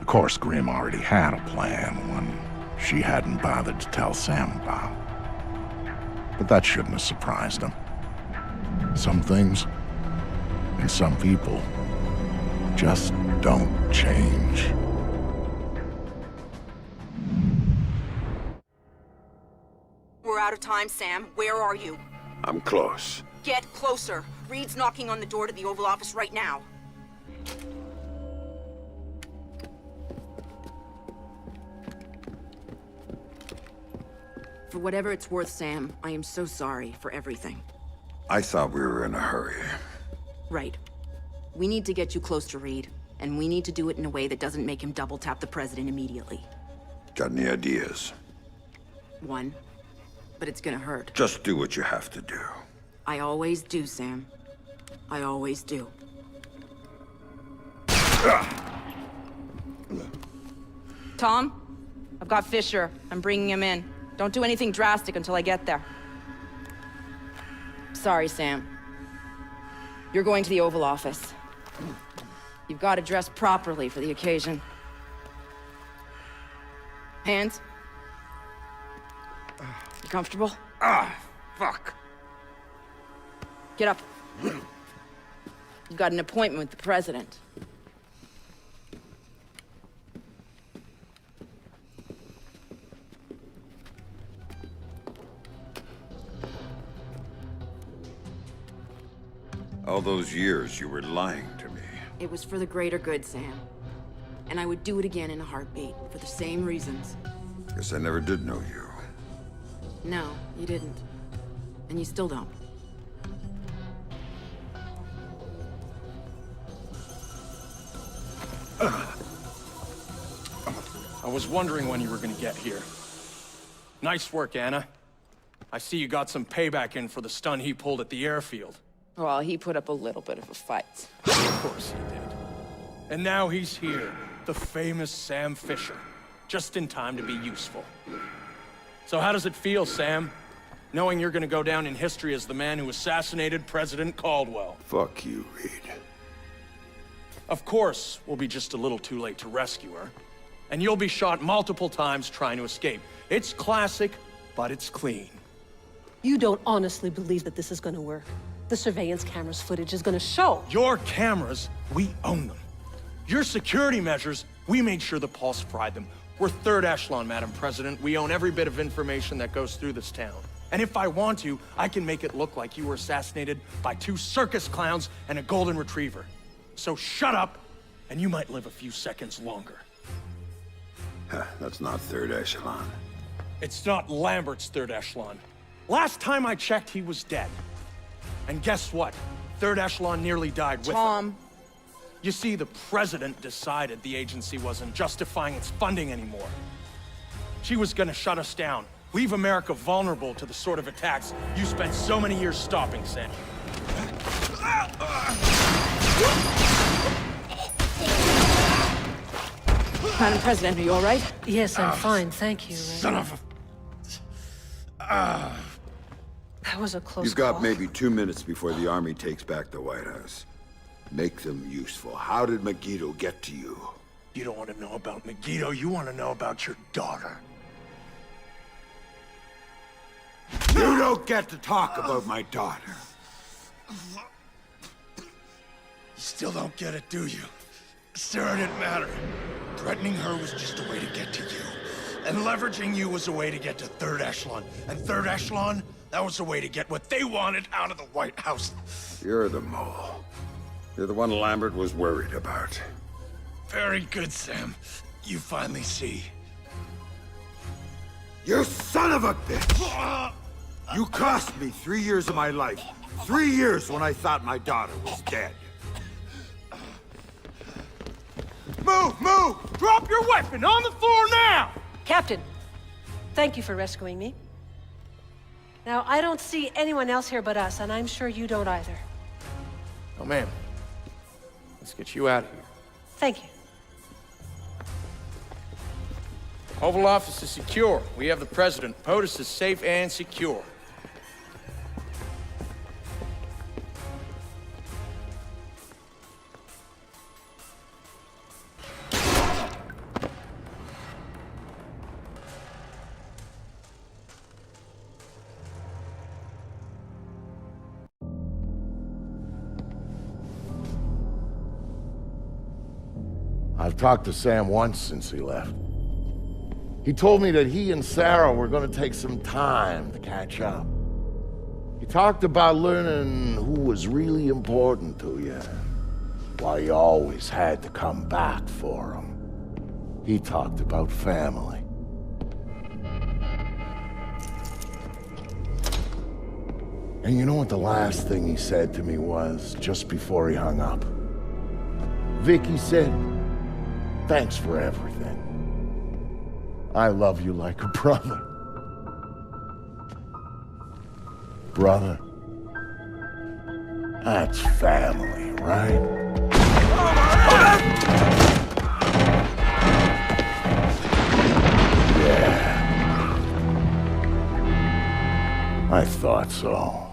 Of course, Grimm already had a plan, one she hadn't bothered to tell Sam about. But that shouldn't have surprised him. Some things, and some people, just don't change. We're out of time, Sam. Where are you? I'm close. Get closer. Reed's knocking on the door to the Oval Office right now. For whatever it's worth, Sam, I am so sorry for everything. I thought we were in a hurry. Right. We need to get you close to Reed, and we need to do it in a way that doesn't make him double-tap the president immediately. Got any ideas? One. But it's gonna hurt. Just do what you have to do. I always do, Sam. I always do. Tom? I've got Fisher. I'm bringing him in. Don't do anything drastic until I get there. Sorry, Sam. You're going to the Oval Office. You've got to dress properly for the occasion. Hands? You comfortable? Fuck. Get up. You've got an appointment with the president. All those years you were lying to me. It was for the greater good, Sam. And I would do it again in a heartbeat, for the same reasons. Guess I never did know you. No, you didn't. And you still don't. I was wondering when you were gonna get here. Nice work, Anna. I see you got some payback in for the stun he pulled at the airfield. Well, he put up a little bit of a fight. Of course he did. And now he's here, the famous Sam Fisher, just in time to be useful. So how does it feel, Sam? Knowing you're gonna go down in history as the man who assassinated President Caldwell. Fuck you, Reed. Of course, we'll be just a little too late to rescue her. And you'll be shot multiple times trying to escape. It's classic, but it's clean. You don't honestly believe that this is gonna work. The surveillance cameras footage is gonna show. Your cameras, we own them. Your security measures, we made sure the Pulse fried them. We're third echelon, Madam President. We own every bit of information that goes through this town. And if I want to, I can make it look like you were assassinated by 2 circus clowns and a golden retriever. So shut up, and you might live a few seconds longer. That's not third echelon. It's not Lambert's third echelon. Last time I checked, he was dead. And guess what? Third echelon nearly died with him. Tom. You see, the president decided the agency wasn't justifying its funding anymore. She was gonna shut us down, leave America vulnerable to the sort of attacks you spent so many years stopping, Sam. Madam President, are you all right? Yes, I'm fine, thank you. Son of a... That was a close You've got call. maybe 2 minutes before the army takes back the White House. Make them useful. How did Megiddo get to you? You don't want to know about Megiddo, you want to know about your daughter. You don't get to talk about my daughter. You still don't get it, do you? Sarah didn't matter. Threatening her was just a way to get to you. And leveraging you was a way to get to Third Echelon. And Third Echelon, that was a way to get what they wanted out of the White House. You're the mole. You're the one Lambert was worried about. Very good, Sam. You finally see. You son of a bitch! You cost me 3 years of my life. 3 years when I thought my daughter was dead. Move! Move! Drop your weapon on the floor now! Captain, thank you for rescuing me. Now, I don't see anyone else here but us, and I'm sure you don't either. Oh, ma'am. Let's get you out of here. Thank you. Oval Office is secure. We have the President. POTUS is safe and secure. I've talked to Sam once since he left. He told me that he and Sarah were going to take some time to catch up. He talked about learning who was really important to you, why you always had to come back for him. He talked about family. And you know what the last thing he said to me was, just before he hung up? Vic, he said, "Thanks for everything. I love you like a brother." Brother, that's family, right? Yeah. I thought so.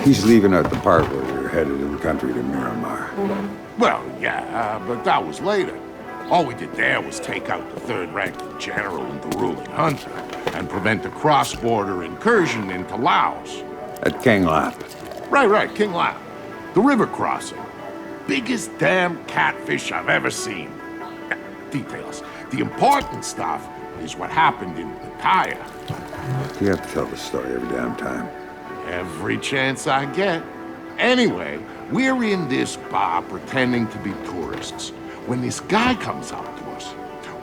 He's leaving out the part where you're headed in country to Miramar. Well, yeah, but that was later. All we did there was take out the third-ranking general and the ruling hunter, and prevent a cross-border incursion into Laos. At King Lap. Right, King Lap. The river crossing. Biggest damn catfish I've ever seen. Details. The important stuff is what happened in Pattaya. You have to tell the story every damn time. Every chance I get. Anyway, we're in this bar pretending to be tourists when this guy comes up to us.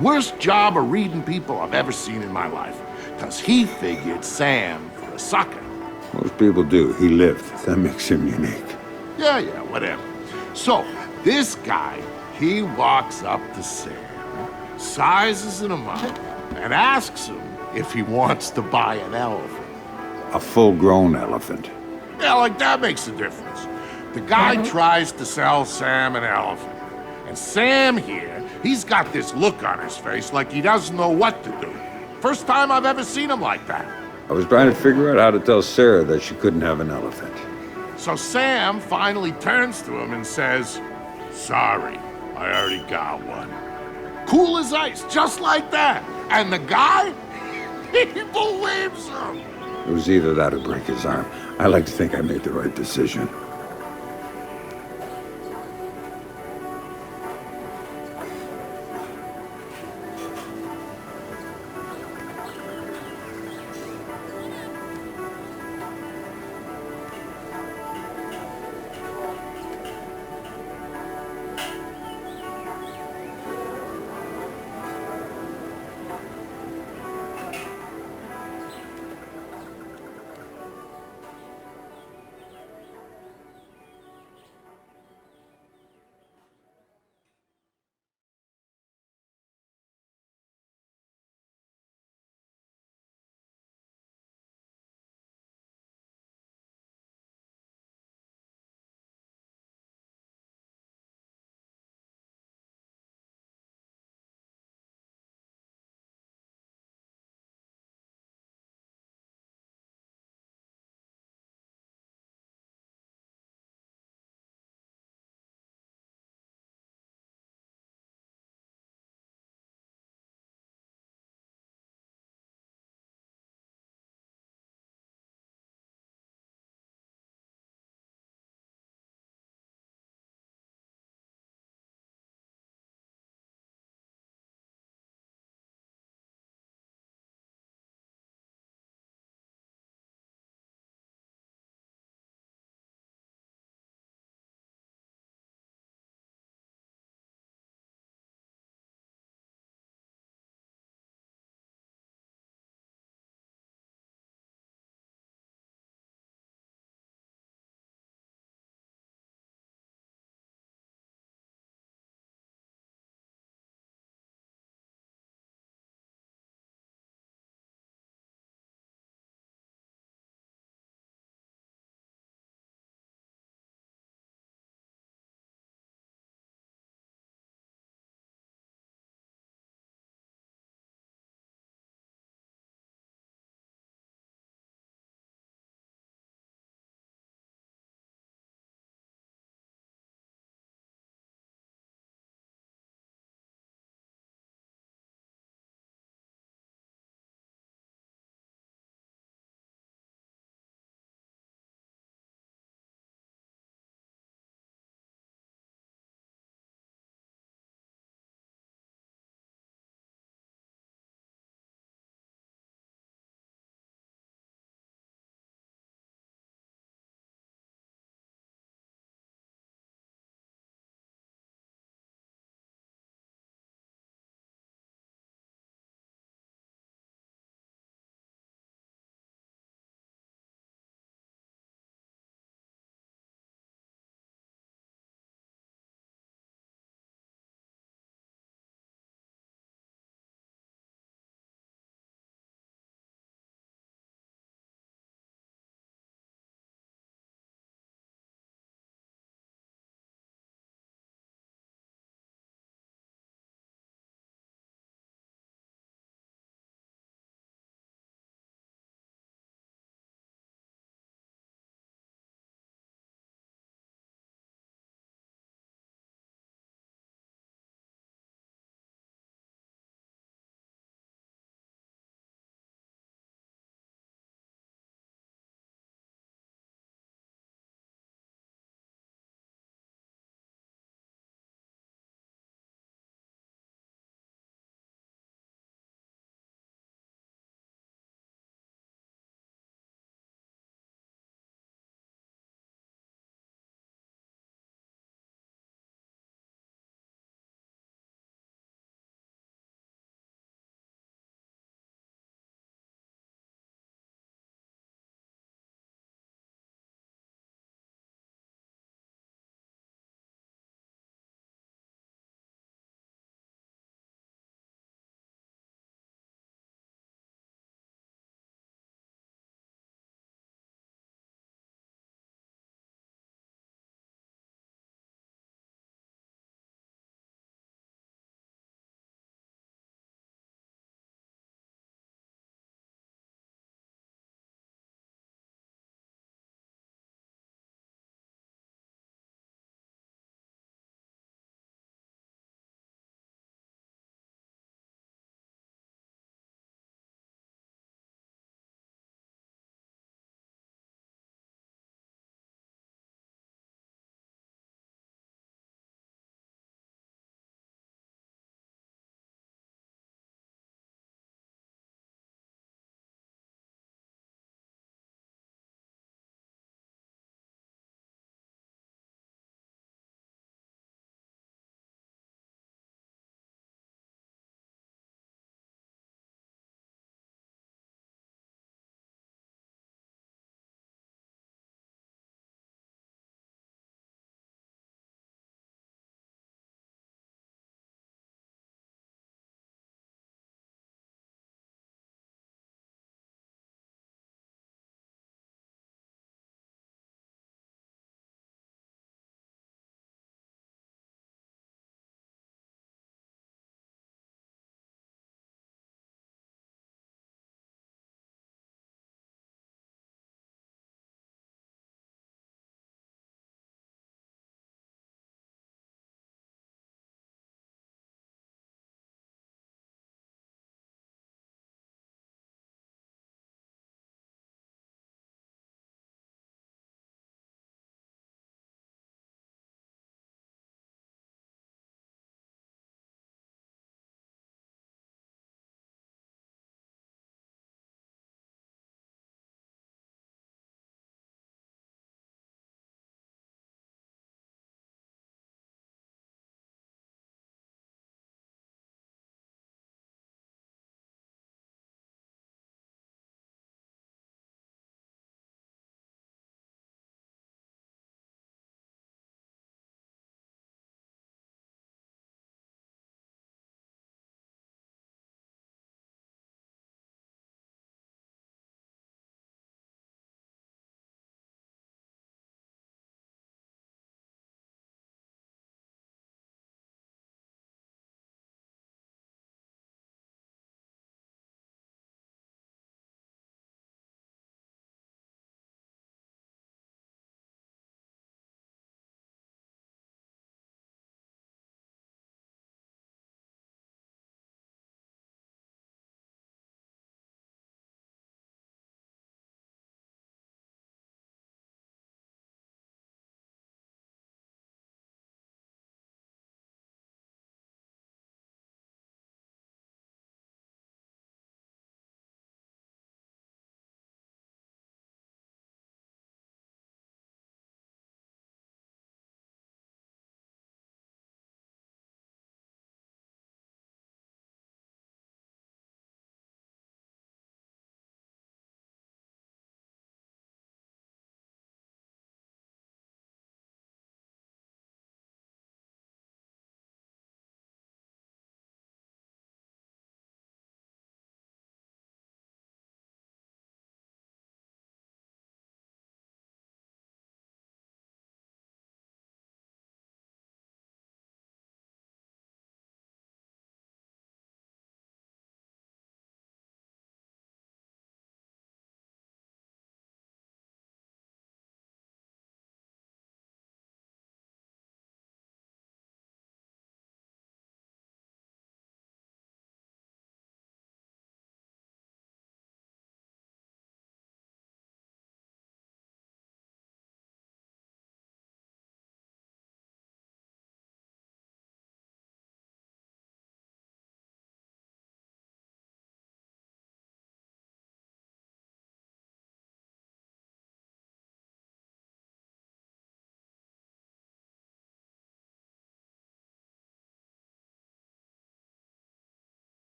Worst job of reading people I've ever seen in my life, because he figured Sam for a sucker. Most people do. He lived. That makes him unique. Yeah, whatever. So, this guy, he walks up to Sam, sizes him up, and asks him if he wants to buy an elephant. A full-grown elephant. Yeah, like that makes a difference. The guy tries to sell Sam an elephant. And Sam here, he's got this look on his face like he doesn't know what to do. First time I've ever seen him like that. I was trying to figure out how to tell Sarah that she couldn't have an elephant. So Sam finally turns to him and says, "Sorry, I already got one." Cool as ice, just like that. And the guy, he believes him. It was either that or break his arm. I like to think I made the right decision.